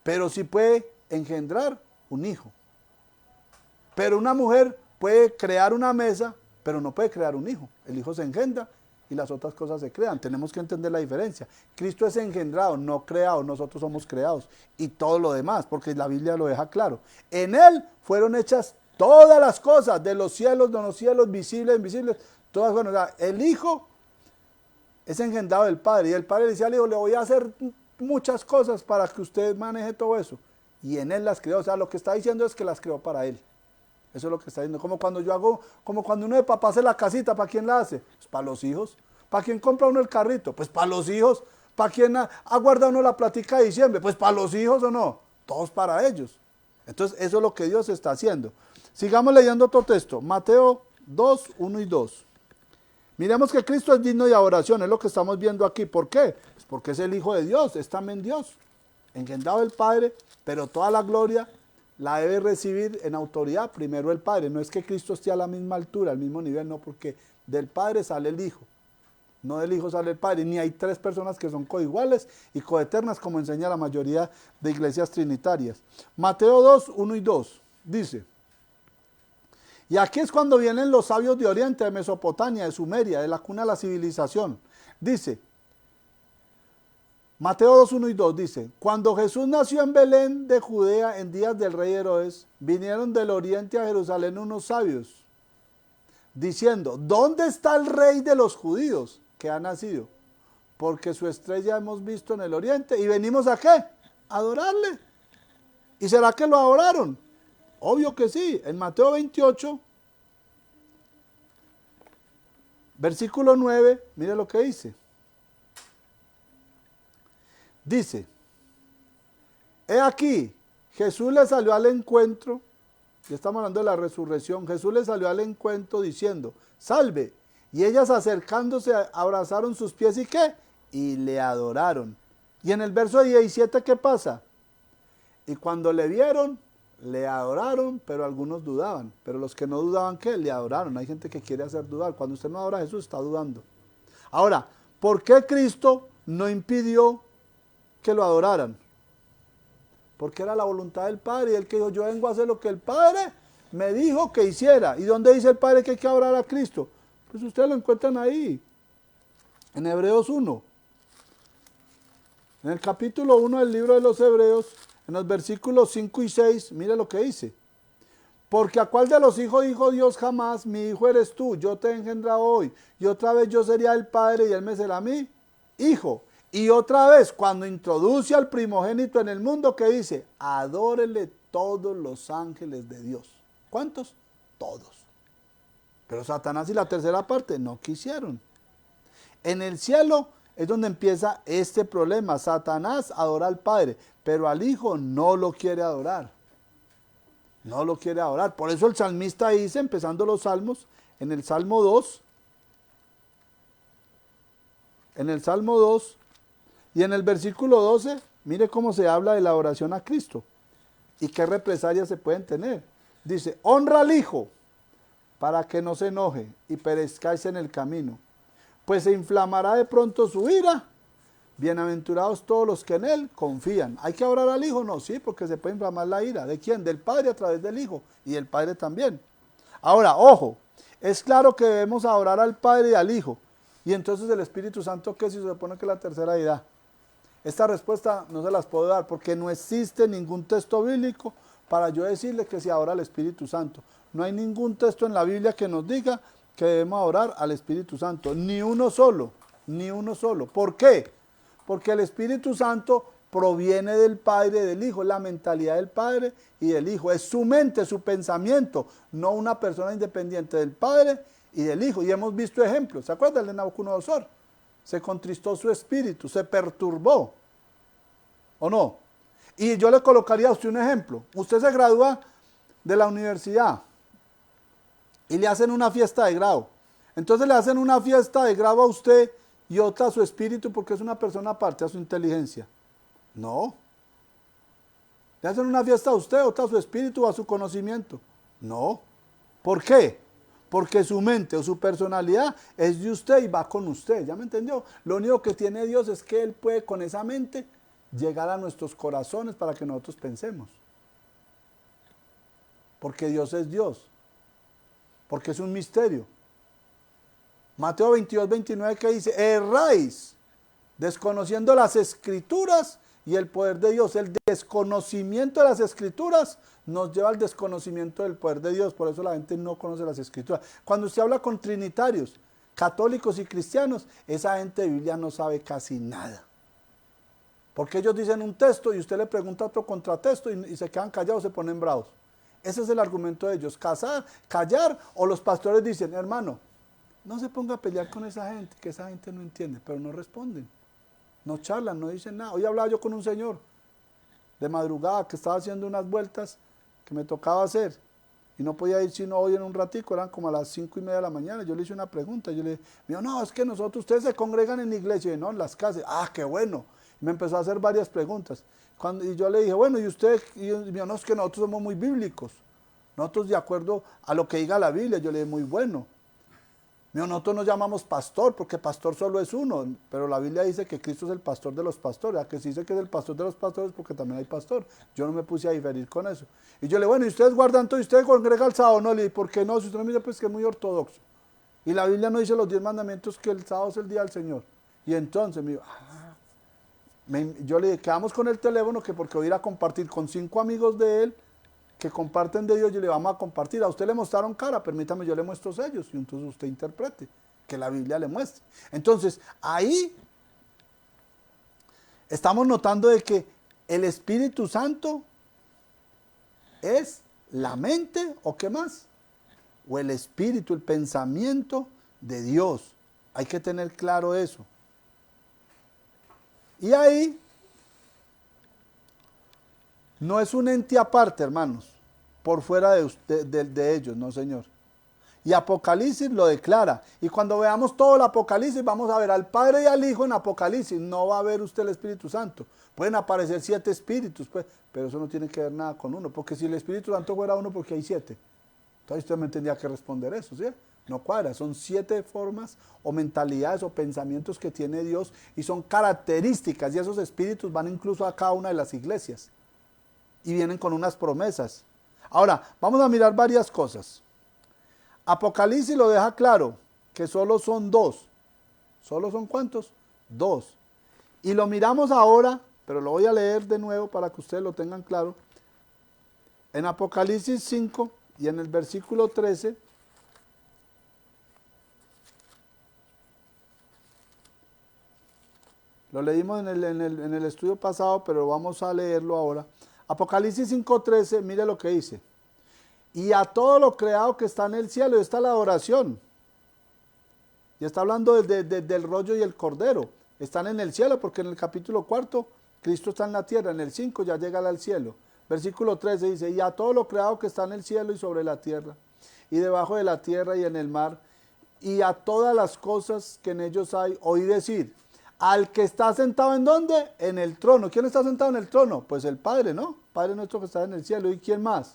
pero sí puede engendrar un hijo. Pero una mujer puede crear una mesa, pero no puede crear un hijo. El hijo se engendra y las otras cosas se crean. Tenemos que entender la diferencia. Cristo es engendrado, no creado. Nosotros somos creados. Y todo lo demás, porque la Biblia lo deja claro. En Él fueron hechas todas las cosas, de los cielos, de los cielos, visibles, invisibles. Todas, bueno, o sea, el Hijo es engendrado del Padre. Y el Padre le decía al Hijo: le voy a hacer muchas cosas para que usted maneje todo eso. Y en Él las creó. O sea, lo que está diciendo es que las creó para Él. Eso es lo que está diciendo. Como cuando uno de papá hace la casita, ¿para quién la hace? Pues para los hijos. ¿Para quién compra uno el carrito? Pues para los hijos. ¿Para quién ha guardado uno la platica de diciembre? Pues para los hijos, ¿o no? Todos para ellos. Entonces, eso es lo que Dios está haciendo. Sigamos leyendo otro texto. Mateo 2, 1 y 2. Miremos que Cristo es digno de adoración. Es lo que estamos viendo aquí. ¿Por qué? Pues porque es el Hijo de Dios. Es también Dios. Engendrado del Padre, pero toda la gloria la debe recibir en autoridad primero el Padre. No es que Cristo esté a la misma altura, al mismo nivel, no, porque del Padre sale el Hijo, no del Hijo sale el Padre, ni hay tres personas que son coiguales y coeternas, como enseña la mayoría de iglesias trinitarias. Mateo 2, 1 y 2, dice: y aquí es cuando vienen los sabios de Oriente, de Mesopotamia, de Sumeria, de la cuna de la civilización. Dice, Mateo 2, 1 y 2 dice: cuando Jesús nació en Belén de Judea en días del rey Herodes, vinieron del oriente a Jerusalén unos sabios diciendo, ¿dónde está el rey de los judíos que ha nacido? Porque su estrella hemos visto en el oriente y venimos ¿a qué? A adorarle. ¿Y será que lo adoraron? Obvio que sí. En Mateo 28, versículo 9, mire lo que dice. Dice, he aquí, Jesús le salió al encuentro, ya estamos hablando de la resurrección, Jesús le salió al encuentro diciendo, salve, y ellas acercándose abrazaron sus pies y ¿qué? Y le adoraron. Y en el verso 17, ¿qué pasa? Y cuando le vieron, le adoraron, pero algunos dudaban. Pero los que no dudaban, ¿qué? Le adoraron. Hay gente que quiere hacer dudar. Cuando usted no adora a Jesús, está dudando. Ahora, ¿por qué Cristo no impidió que lo adoraran? Porque era la voluntad del Padre. Y él que dijo, yo vengo a hacer lo que el Padre me dijo que hiciera. ¿Y dónde dice el Padre que hay que adorar a Cristo? Pues ustedes lo encuentran ahí, en Hebreos 1. En el capítulo 1 del libro de los Hebreos, en los versículos 5 y 6, mire lo que dice. Porque a cuál de los hijos dijo Dios jamás, mi hijo eres tú, yo te he engendrado hoy, y otra vez yo sería el padre y él me será mi hijo. Y otra vez, cuando introduce al primogénito en el mundo, ¿qué dice? Adórele todos los ángeles de Dios. ¿Cuántos? Todos. Pero Satanás y la tercera parte no quisieron. En el cielo es donde empieza este problema. Satanás adora al Padre, pero al Hijo no lo quiere adorar. No lo quiere adorar. Por eso el salmista dice, empezando los salmos, en el Salmo 2, y en el versículo 12, mire cómo se habla de la adoración a Cristo y qué represalias se pueden tener. Dice, honra al Hijo para que no se enoje y perezcáis en el camino, pues se inflamará de pronto su ira. Bienaventurados todos los que en él confían. ¿Hay que adorar al Hijo? No, sí, porque se puede inflamar la ira. ¿De quién? Del Padre a través del Hijo y del Padre también. Ahora, ojo, es claro que debemos adorar al Padre y al Hijo. Y entonces el Espíritu Santo, ¿qué si se supone que es la tercera deidad? Esta respuesta no se las puedo dar porque no existe ningún texto bíblico para yo decirle que se adora al Espíritu Santo. No hay ningún texto en la Biblia que nos diga que debemos adorar al Espíritu Santo. Ni uno solo, ni uno solo. ¿Por qué? Porque el Espíritu Santo proviene del Padre y del Hijo, es la mentalidad del Padre y del Hijo, es su mente, su pensamiento, no una persona independiente del Padre y del Hijo. Y hemos visto ejemplos, ¿se acuerdan de Nabucodonosor? Se contristó su espíritu, se perturbó, ¿o no? Y yo le colocaría a usted un ejemplo. Usted se gradúa de la universidad y le hacen una fiesta de grado. Entonces le hacen una fiesta de grado a usted y otra a su espíritu porque es una persona aparte, a su inteligencia. No. Le hacen una fiesta a usted, otra a su espíritu o a su conocimiento. No. ¿Por qué? Porque su mente o su personalidad es de usted y va con usted. ¿Ya me entendió? Lo único que tiene Dios es que Él puede con esa mente llegar a nuestros corazones para que nosotros pensemos. Porque Dios es Dios. Porque es un misterio. Mateo 22, 29, que dice, erráis, desconociendo las Escrituras y el poder de Dios. El desconocimiento de las Escrituras nos lleva al desconocimiento del poder de Dios. Por eso la gente no conoce las Escrituras. Cuando usted habla con trinitarios, católicos y cristianos, esa gente de Biblia no sabe casi nada. Porque ellos dicen un texto y usted le pregunta otro contratexto y se quedan callados, se ponen bravos. Ese es el argumento de ellos, callar, o los pastores dicen, hermano, no se ponga a pelear con esa gente, que esa gente no entiende, pero no responden, no charlan, no dicen nada. Hoy hablaba yo con un señor de madrugada que estaba haciendo unas vueltas que me tocaba hacer y no podía ir sino hoy en un ratico, eran como a las 5:30 de la mañana. Yo le hice una pregunta, yo le dije, no, es que ustedes se congregan en la iglesia, y no, en las casas. Ah, qué bueno. Y me empezó a hacer varias preguntas. Y yo le dije, bueno, ¿y usted? Y yo, no, es que nosotros somos muy bíblicos. Nosotros de acuerdo a lo que diga la Biblia. Yo le dije, muy bueno. Nosotros nos llamamos pastor, porque pastor solo es uno, pero la Biblia dice que Cristo es el pastor de los pastores. ¿A que se dice que es el pastor de los pastores? Porque también hay pastor. Yo no me puse a diferir con eso. Y yo le dije, bueno, ¿y ustedes guardan todo? ¿Y ustedes congregan el sábado? No, le dije, ¿por qué no? Si usted no me dice, pues que es muy ortodoxo. Y la Biblia no dice los 10 mandamientos que el sábado es el día del Señor. Y entonces me dijo, yo le dije, quedamos con el teléfono, que porque voy a ir a compartir con 5 amigos de él, que comparten de Dios y le vamos a compartir. A usted le mostraron cara, permítame, yo le muestro sellos y entonces usted interprete, que la Biblia le muestre. Entonces, ahí estamos notando de que el Espíritu Santo es la mente, ¿o qué más? O el espíritu, el pensamiento de Dios. Hay que tener claro eso. Y ahí no es un ente aparte, hermanos, por fuera de ellos, no, Señor. Y Apocalipsis lo declara. Y cuando veamos todo el Apocalipsis, vamos a ver al Padre y al Hijo en Apocalipsis. No va a ver usted el Espíritu Santo. Pueden aparecer 7 espíritus, pues, pero eso no tiene que ver nada con uno. Porque si el Espíritu Santo fuera uno, ¿por qué hay 7? Entonces usted me tendría que responder eso, ¿sí? No cuadra. Son 7 formas o mentalidades o pensamientos que tiene Dios y son características. Y esos espíritus van incluso a cada una de las iglesias. Y vienen con unas promesas. Ahora, vamos a mirar varias cosas. Apocalipsis lo deja claro, que solo son 2. ¿Solo son cuántos? 2. Y lo miramos ahora, pero lo voy a leer de nuevo para que ustedes lo tengan claro. En Apocalipsis 5 y en el versículo 13, lo leímos en el estudio pasado, pero vamos a leerlo ahora. Apocalipsis 5:13, mire lo que dice. Y a todo lo creado que está en el cielo, y está la adoración. Y está hablando del rollo y el cordero. Están en el cielo, porque en el capítulo 4, Cristo está en la tierra, en el 5 ya llega al cielo. Versículo 13 dice, y a todo lo creado que está en el cielo y sobre la tierra, y debajo de la tierra y en el mar, y a todas las cosas que en ellos hay, oí decir, al que está sentado ¿en dónde? En el trono. ¿Quién está sentado en el trono? Pues el Padre, ¿no? Padre nuestro que está en el cielo. ¿Y quién más?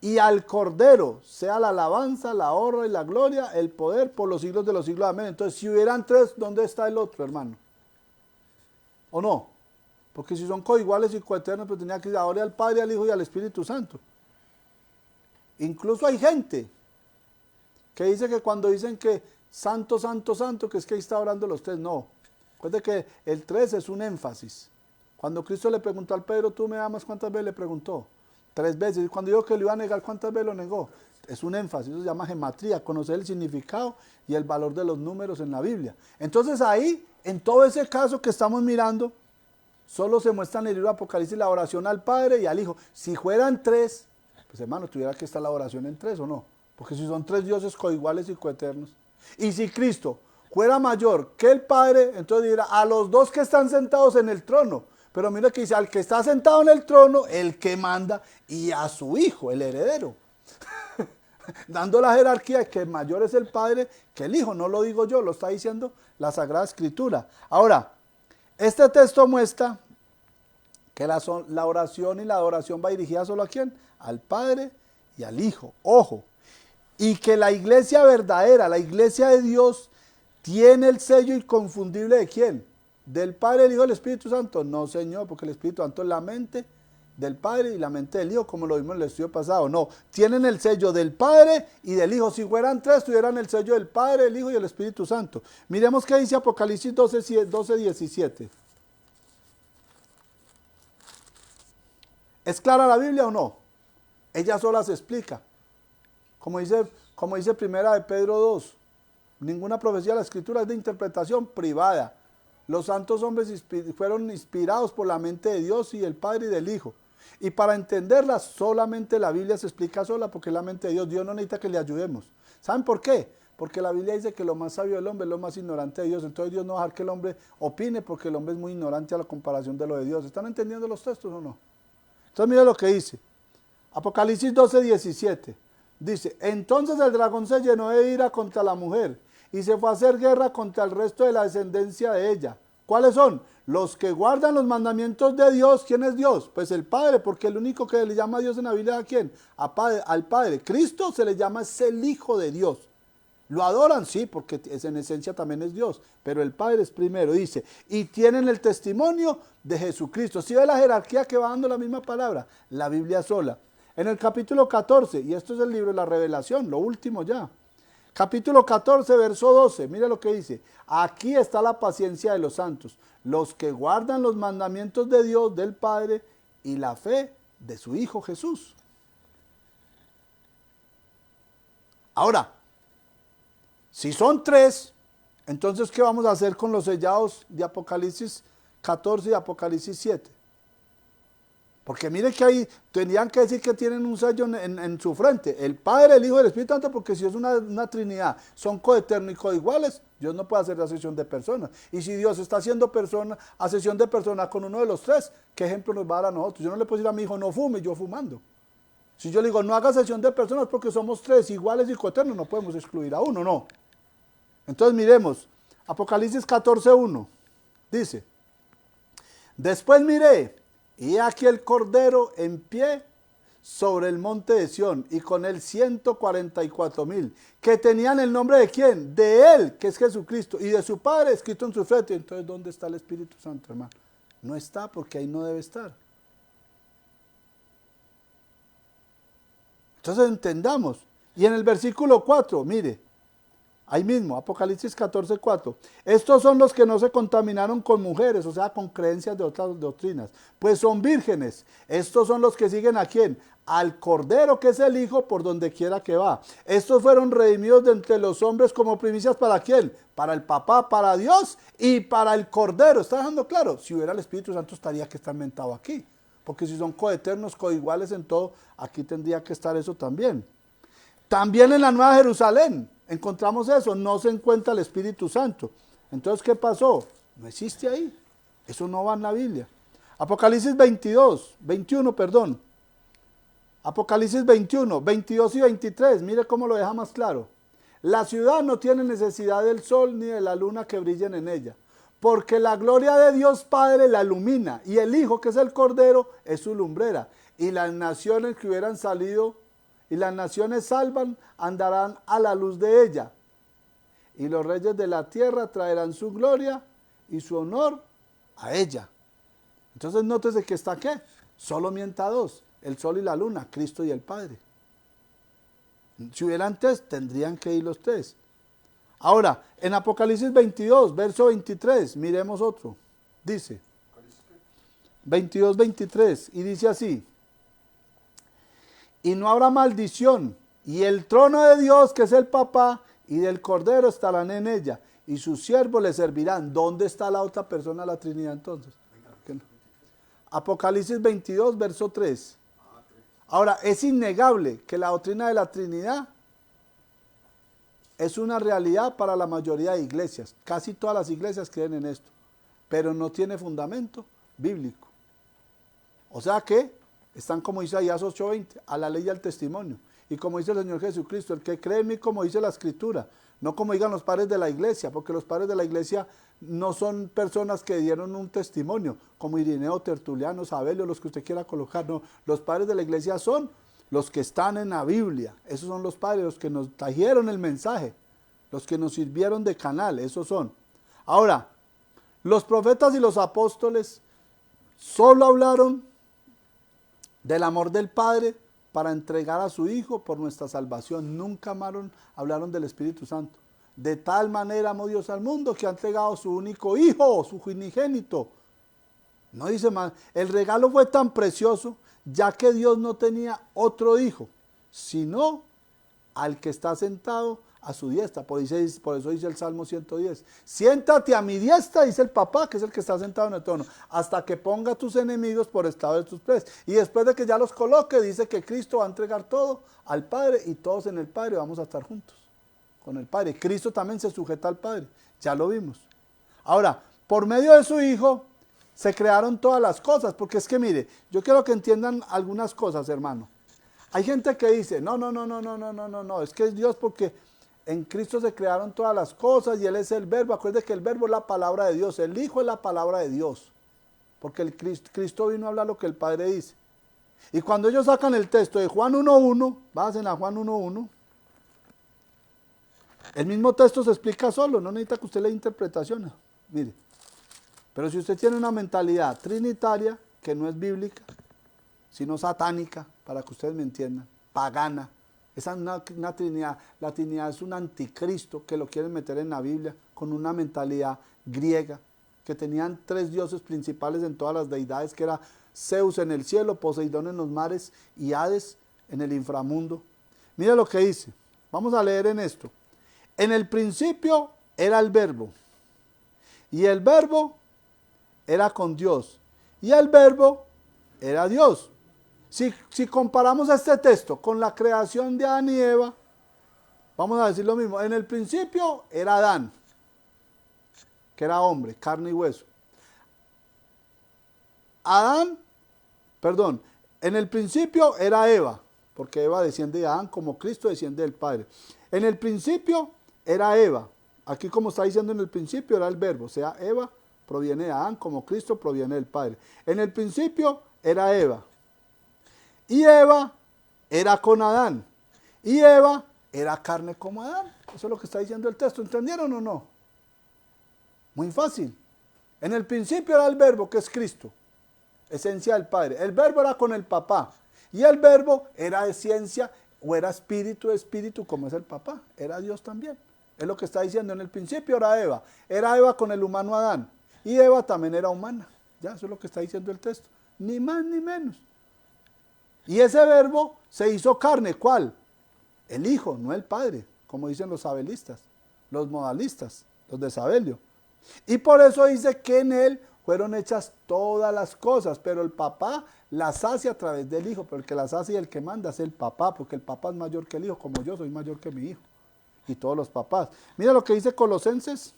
Y al Cordero, sea la alabanza, la honra y la gloria, el poder por los siglos de los siglos. Amén. Entonces, si hubieran 3, ¿dónde está el otro, hermano? ¿O no? Porque si son coiguales y coeternos, pues tenía que ir ahora al Padre, al Hijo y al Espíritu Santo. Incluso hay gente que dice que cuando dicen que santo, santo, santo, que es que ahí está orando los 3, no. Recuerde que el 3 es un énfasis. Cuando Cristo le preguntó al Pedro, ¿tú me amas? ¿Cuántas veces le preguntó? 3 veces. Y cuando dijo que lo iba a negar, ¿cuántas veces lo negó? Es un énfasis, eso se llama gematría, conocer el significado y el valor de los números en la Biblia. Entonces ahí, en todo ese caso que estamos mirando, solo se muestra en el libro de Apocalipsis la oración al Padre y al Hijo. Si fueran 3, pues hermano, tuviera que estar la oración en 3 o no. Porque si son 3 dioses coiguales y coeternos. Y si Cristo fuera mayor que el Padre, entonces dirá a los 2 que están sentados en el trono. Pero mira que dice, al que está sentado en el trono, el que manda, y a su Hijo, el heredero. Dando la jerarquía de que mayor es el Padre que el Hijo. No lo digo yo, lo está diciendo la Sagrada Escritura. Ahora, este texto muestra que la oración y la adoración va dirigida solo a ¿quién? Al Padre y al Hijo. Ojo. Y que la iglesia verdadera, la iglesia de Dios, tiene el sello inconfundible ¿de quién? ¿Del Padre, el Hijo y el Espíritu Santo? No, Señor, porque el Espíritu Santo es la mente del Padre y la mente del Hijo, como lo vimos en el estudio pasado. No, tienen el sello del Padre y del Hijo. Si fueran 3, tuvieran el sello del Padre, el Hijo y el Espíritu Santo. Miremos qué dice Apocalipsis 12:17. ¿Es clara la Biblia o no? Ella sola se explica. Como dice primera de Pedro 2, ninguna profecía de la Escritura es de interpretación privada. Los santos hombres fueron inspirados por la mente de Dios y del Padre y del Hijo. Y para entenderla, solamente la Biblia se explica sola porque es la mente de Dios. Dios no necesita que le ayudemos. ¿Saben por qué? Porque la Biblia dice que lo más sabio del hombre es lo más ignorante de Dios. Entonces Dios no va a dejar que el hombre opine porque el hombre es muy ignorante a la comparación de lo de Dios. ¿Están entendiendo los textos o no? Entonces mira lo que dice. Apocalipsis 12:17. Dice, entonces el dragón se llenó de ira contra la mujer y se fue a hacer guerra contra el resto de la descendencia de ella. ¿Cuáles son? Los que guardan los mandamientos de Dios. ¿Quién es Dios? Pues el Padre, porque el único que le llama a Dios en la Biblia, ¿a quién? Al Padre. Cristo se le llama es el Hijo de Dios. ¿Lo adoran? Sí, porque en esencia también es Dios, pero el Padre es primero, dice, y tienen el testimonio de Jesucristo. ¿Sí ve la jerarquía que va dando la misma palabra? La Biblia sola. En el capítulo 14, y esto es el libro de la Revelación, lo último ya. Capítulo 14, verso 12, mire lo que dice. Aquí está la paciencia de los santos, los que guardan los mandamientos de Dios, del Padre, y la fe de su Hijo Jesús. Ahora, si son tres, entonces ¿qué vamos a hacer con los sellados de Apocalipsis 14 y Apocalipsis 7? Porque mire que ahí tendrían que decir que tienen un sello en su frente. El Padre, el Hijo y el Espíritu Santo, porque si es una Trinidad, son coeternos y coiguales, Dios no puede hacer asesión de personas. Y si Dios está haciendo asesión de personas con uno de los tres, ¿qué ejemplo nos va a dar a nosotros? Yo no le puedo decir a mi hijo, no fume, yo fumando. Si yo le digo, no haga asesión de personas porque somos tres iguales y coeternos, no podemos excluir a uno, no. Entonces miremos, Apocalipsis 14:1, dice, después miré, y aquí el Cordero en pie sobre el monte de Sión, y con él 144,000, que tenían el nombre de ¿quién? De él, que es Jesucristo, y de su Padre escrito en su frente. Entonces, ¿dónde está el Espíritu Santo, hermano? No está, porque ahí no debe estar. Entonces entendamos. Y en el versículo 4, mire, ahí mismo, Apocalipsis 14:4. Estos son los que no se contaminaron con mujeres, o sea, con creencias de otras doctrinas, pues son vírgenes. Estos son los que siguen ¿a quién? Al Cordero, que es el Hijo, por donde quiera que va. Estos fueron redimidos de entre los hombres como primicias ¿para quién? Para el Papá, para Dios y para el Cordero. ¿Está dejando claro? Si hubiera el Espíritu Santo estaría que está inventado aquí. Porque si son coeternos, coiguales en todo, aquí tendría que estar eso también. También en la Nueva Jerusalén encontramos eso, no se encuentra el Espíritu Santo. Entonces, ¿qué pasó? No existe ahí. Eso no va en la Biblia. Apocalipsis 21, perdón. Apocalipsis 21, 22 y 23, mire cómo lo deja más claro. La ciudad no tiene necesidad del sol ni de la luna que brillen en ella, porque la gloria de Dios Padre la ilumina, y el Hijo, que es el Cordero, es su lumbrera. Y las naciones que hubieran salido, y las naciones salvan, andarán a la luz de ella. Y los reyes de la tierra traerán su gloria y su honor a ella. Entonces nótese que está ¿qué? Solo mienta dos, el sol y la luna, Cristo y el Padre. Si hubieran tres, tendrían que ir los tres. Ahora, en Apocalipsis 22, verso 23, miremos otro. Dice, 22, 23, y dice así, y no habrá maldición, y el trono de Dios, que es el Papá, y del Cordero estarán en ella, y sus siervos le servirán. ¿Dónde está la otra persona de la Trinidad entonces? No. Apocalipsis 22, verso 3. Ahora, es innegable que la doctrina de la Trinidad es una realidad para la mayoría de iglesias. Casi todas las iglesias creen en esto, pero no tiene fundamento bíblico. O sea que están como Isaías 8:20, a la ley y al testimonio. Y como dice el Señor Jesucristo, el que cree en mí, como dice la Escritura, no como digan los padres de la iglesia, porque los padres de la iglesia no son personas que dieron un testimonio, como Irineo, Tertuliano, Sabelio, los que usted quiera colocar. No, los padres de la iglesia son los que están en la Biblia. Esos son los padres, los que nos trajeron el mensaje, los que nos sirvieron de canal, esos son. Ahora, los profetas y los apóstoles solo hablaron del amor del Padre para entregar a su Hijo por nuestra salvación. Nunca hablaron del Espíritu Santo. De tal manera amó Dios al mundo que ha entregado su único Hijo, su unigénito. No dice más. El regalo fue tan precioso, ya que Dios no tenía otro Hijo, sino al que está sentado a su diestra. Por eso dice el Salmo 110. Siéntate a mi diestra, dice el Papá, que es el que está sentado en el trono, hasta que ponga a tus enemigos por estado de tus pies. Y después de que ya los coloque, dice que Cristo va a entregar todo al Padre, y todos en el Padre vamos a estar juntos con el Padre. Cristo también se sujeta al Padre, ya lo vimos. Ahora, por medio de su Hijo se crearon todas las cosas, porque es que mire, yo quiero que entiendan algunas cosas, hermano. Hay gente que dice, no, es que es Dios porque en Cristo se crearon todas las cosas y Él es el Verbo. Acuérdate que el Verbo es la palabra de Dios, el Hijo es la palabra de Dios, porque el Cristo vino a hablar lo que el Padre dice. Y cuando ellos sacan el texto de Juan 1:1, vayan a Juan 1:1, el mismo texto se explica solo, no necesita que usted le interpretación. Mire, pero si usted tiene una mentalidad trinitaria, que no es bíblica, sino satánica, para que ustedes me entiendan, pagana, esa es una Trinidad, la Trinidad es un anticristo que lo quieren meter en la Biblia con una mentalidad griega, que tenían tres dioses principales en todas las deidades, que era Zeus en el cielo, Poseidón en los mares y Hades en el inframundo. Mira lo que dice. Vamos a leer en esto. En el principio era el verbo, y el verbo era con Dios, y el verbo era Dios. Si comparamos este texto con la creación de Adán y Eva, vamos a decir lo mismo. En el principio era Adán, que era hombre, carne y hueso. En el principio era Eva, porque Eva desciende de Adán como Cristo desciende del Padre. En el principio era Eva. Aquí como está diciendo en el principio era el verbo, o sea, Eva proviene de Adán como Cristo proviene del Padre. En el principio era Eva. Y Eva era con Adán. Y Eva era carne como Adán. Eso es lo que está diciendo el texto. ¿Entendieron o no? Muy fácil. En el principio era el verbo, que es Cristo, esencia del Padre. El verbo era con el papá. Y el verbo era esencia o era espíritu de espíritu, como es el papá. Era Dios también. Es lo que está diciendo. En el principio era Eva. Era Eva con el humano Adán. Y Eva también era humana. Ya, eso es lo que está diciendo el texto. Ni más ni menos. Y ese verbo se hizo carne. ¿Cuál? El Hijo, no el Padre, como dicen los sabelistas, los modalistas, los de Sabelio. Y por eso dice que en él fueron hechas todas las cosas, pero el papá las hace a través del Hijo, pero el que las hace y el que manda es el papá, porque el papá es mayor que el Hijo, como yo soy mayor que mi hijo y todos los papás. Mira lo que dice Colosenses.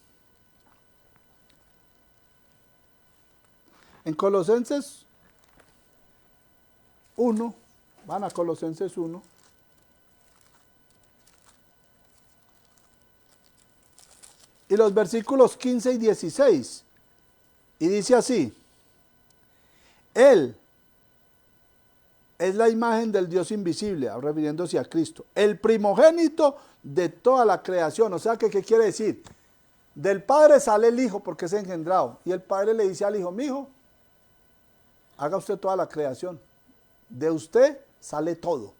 En Colosenses 1, van a Colosenses 1. Y los versículos 15 y 16. Y dice así: Él es la imagen del Dios invisible, refiriéndose a Cristo, el primogénito de toda la creación. O sea, ¿qué quiere decir? Del Padre sale el Hijo porque es engendrado. Y el Padre le dice al Hijo: mi hijo, haga usted toda la creación. De usted sale todo.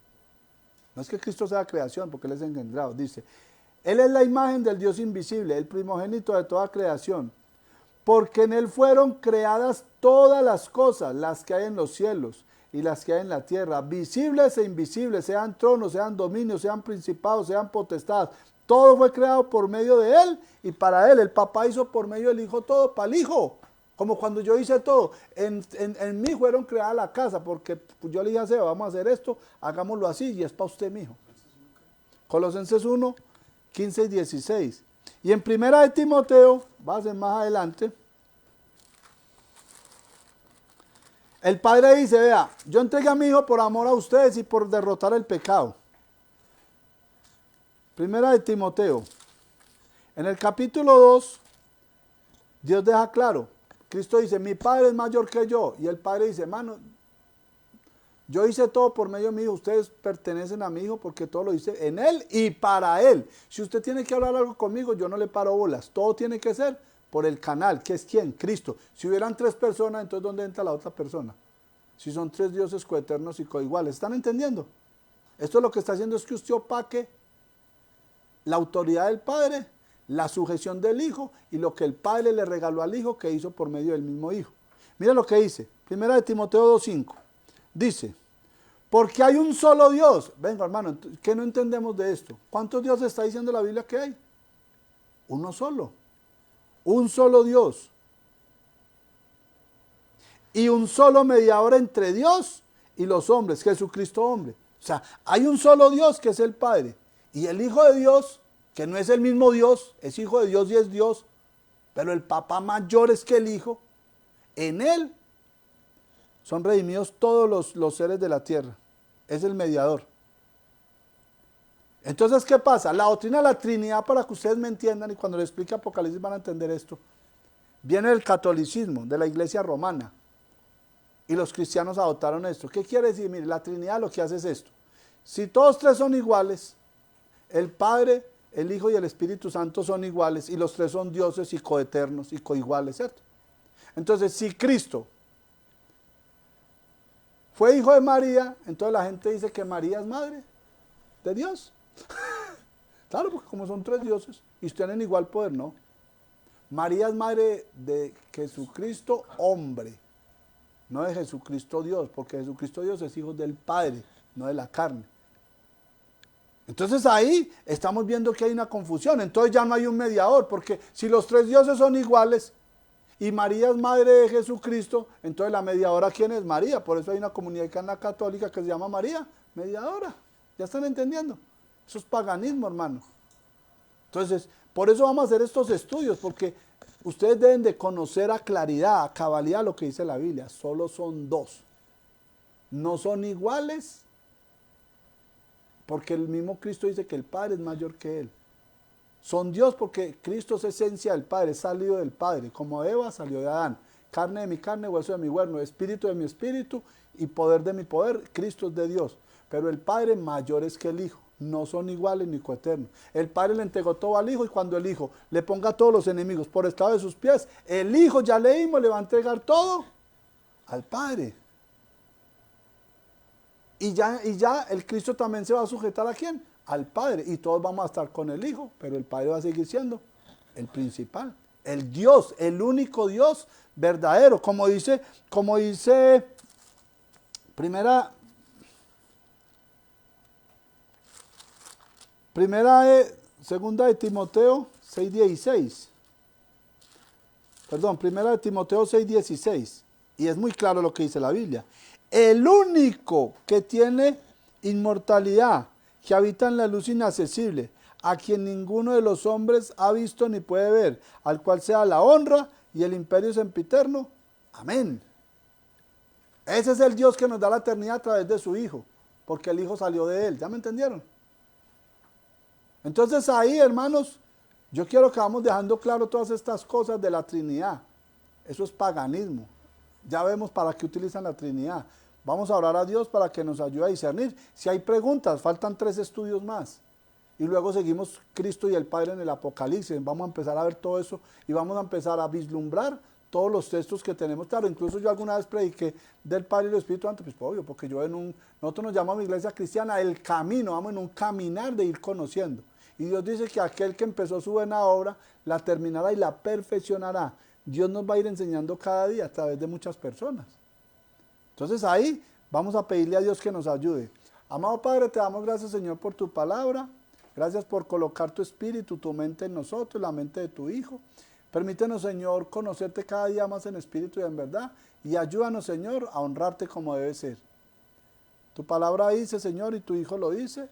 No es que Cristo sea creación, porque Él es engendrado. Dice, Él es la imagen del Dios invisible, el primogénito de toda creación. Porque en Él fueron creadas todas las cosas, las que hay en los cielos y las que hay en la tierra, visibles e invisibles, sean tronos, sean dominios, sean principados, sean potestades. Todo fue creado por medio de Él y para Él. El papá hizo por medio del Hijo todo para el Hijo. Como cuando yo hice todo, en mí fueron creadas la casa, porque yo le dije a Seba, vamos a hacer esto, hagámoslo así, y es para usted, mijo. Colosenses 1, 15 y 16. Y en primera de Timoteo, va a ser más adelante, el padre dice, vea, yo entregué a mi hijo por amor a ustedes y por derrotar el pecado. Primera de Timoteo. En el capítulo 2, Dios deja claro, Cristo dice, mi padre es mayor que yo. Y el padre dice, hermano, yo hice todo por medio de mi hijo, ustedes pertenecen a mi hijo porque todo lo hice en él y para él. Si usted tiene que hablar algo conmigo, yo no le paro bolas. Todo tiene que ser por el canal, que es ¿quién? Cristo. Si hubieran 3 personas, entonces ¿dónde entra la otra persona? Si son 3 dioses coeternos y coiguales. ¿Están entendiendo? Esto lo que está haciendo es que usted opaque la autoridad del Padre, la sujeción del Hijo y lo que el Padre le regaló al Hijo que hizo por medio del mismo Hijo. Mira lo que dice, primera de Timoteo 2:5. Dice, porque hay un solo Dios. Venga, hermano, ¿qué no entendemos de esto? ¿Cuántos dioses está diciendo la Biblia que hay? Uno solo. Un solo Dios. Y un solo mediador entre Dios y los hombres, Jesucristo hombre. O sea, hay un solo Dios que es el Padre. Y el Hijo de Dios, que no es el mismo Dios, es Hijo de Dios y es Dios, pero el papá mayor es que el Hijo. En Él son redimidos todos los seres de la tierra. Es el mediador. Entonces, ¿qué pasa? La doctrina de la Trinidad, para que ustedes me entiendan, y cuando les explique Apocalipsis van a entender esto, viene del catolicismo, de la iglesia romana. Y los cristianos adoptaron esto. ¿Qué quiere decir? Mire, la Trinidad lo que hace es esto. Si todos 3 son iguales, el Padre, el Hijo y el Espíritu Santo son iguales, y los 3 son dioses y coeternos y coiguales, ¿cierto? Entonces, si Cristo fue hijo de María, entonces la gente dice que María es madre de Dios. Claro, porque como son 3 dioses y tienen igual poder, no. María es madre de Jesucristo, hombre. no de Jesucristo Dios, porque Jesucristo Dios es hijo del Padre, no de la carne. Entonces ahí estamos viendo que hay una confusión, entonces ya no hay un mediador, porque si los tres dioses son iguales y María es madre de Jesucristo, entonces la mediadora, ¿quién es? María. Por eso hay una comunidad católica que se llama María, mediadora. ¿Ya están entendiendo? Eso es paganismo, hermano. Entonces, por eso vamos a hacer estos estudios, porque ustedes deben de conocer a claridad, a cabalidad lo que dice la Biblia. Solo son dos. No son iguales, porque el mismo Cristo dice que el Padre es mayor que Él. Son Dios porque Cristo es esencia del Padre, es salido del Padre, como Eva salió de Adán. Carne de mi carne, hueso de mi hueso, espíritu de mi espíritu y poder de mi poder. Cristo es de Dios. Pero el Padre mayor es que el Hijo. No son iguales ni coeternos. El Padre le entregó todo al Hijo y cuando el Hijo le ponga a todos los enemigos por estado de sus pies, el Hijo, ya leímos, le va a entregar todo al Padre. Y ya el Cristo también se va a sujetar ¿a quién? Al Padre. Y todos vamos a estar con el Hijo, pero el Padre va a seguir siendo el principal. El Dios, el único Dios verdadero. Como dice segunda de Timoteo 6:16. Perdón, primera de Timoteo 6:16. Y es muy claro lo que dice la Biblia. El único que tiene inmortalidad, que habita en la luz inaccesible, a quien ninguno de los hombres ha visto ni puede ver, al cual sea la honra y el imperio sempiterno. Amén. Ese es el Dios que nos da la eternidad a través de su Hijo, porque el Hijo salió de Él. ¿Ya me entendieron? Entonces ahí, hermanos, yo quiero que vamos dejando claro todas estas cosas de la Trinidad. Eso es paganismo. Ya vemos para qué utilizan la Trinidad. Vamos a orar a Dios para que nos ayude a discernir. Si hay preguntas, faltan 3 estudios más. Y luego seguimos Cristo y el Padre en el Apocalipsis. Vamos a empezar a ver todo eso y vamos a empezar a vislumbrar todos los textos que tenemos. Claro, incluso yo alguna vez prediqué del Padre y del Espíritu Santo, pues obvio, porque nosotros nos llamamos iglesia cristiana el camino, vamos en un caminar de ir conociendo. Y Dios dice que aquel que empezó su buena obra, la terminará y la perfeccionará. Dios nos va a ir enseñando cada día a través de muchas personas. Entonces ahí vamos a pedirle a Dios que nos ayude. Amado Padre, te damos gracias, Señor, por tu palabra. Gracias por colocar tu espíritu, tu mente en nosotros, la mente de tu Hijo. Permítenos, Señor, conocerte cada día más en espíritu y en verdad. Y ayúdanos, Señor, a honrarte como debe ser. Tu palabra dice, Señor, y tu Hijo lo dice,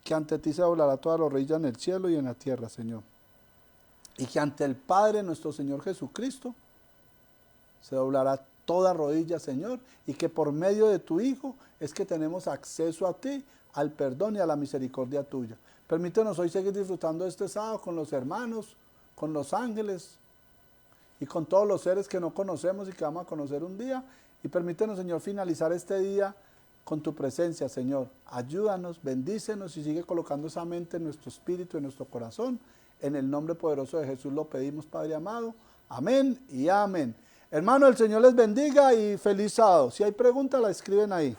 que ante ti se doblará toda la rodilla en el cielo y en la tierra, Señor. Y que ante el Padre, nuestro Señor Jesucristo, se doblará toda rodilla, Señor, y que por medio de tu Hijo es que tenemos acceso a ti, al perdón y a la misericordia tuya. Permítenos hoy seguir disfrutando de este sábado con los hermanos, con los ángeles y con todos los seres que no conocemos y que vamos a conocer un día. Y permítenos, Señor, finalizar este día con tu presencia, Señor. Ayúdanos, bendícenos y sigue colocando esa mente en nuestro espíritu, en nuestro corazón. En el nombre poderoso de Jesús lo pedimos, Padre amado. Amén y amén. Hermano, el Señor les bendiga y feliz sábado. Si hay preguntas, la escriben ahí.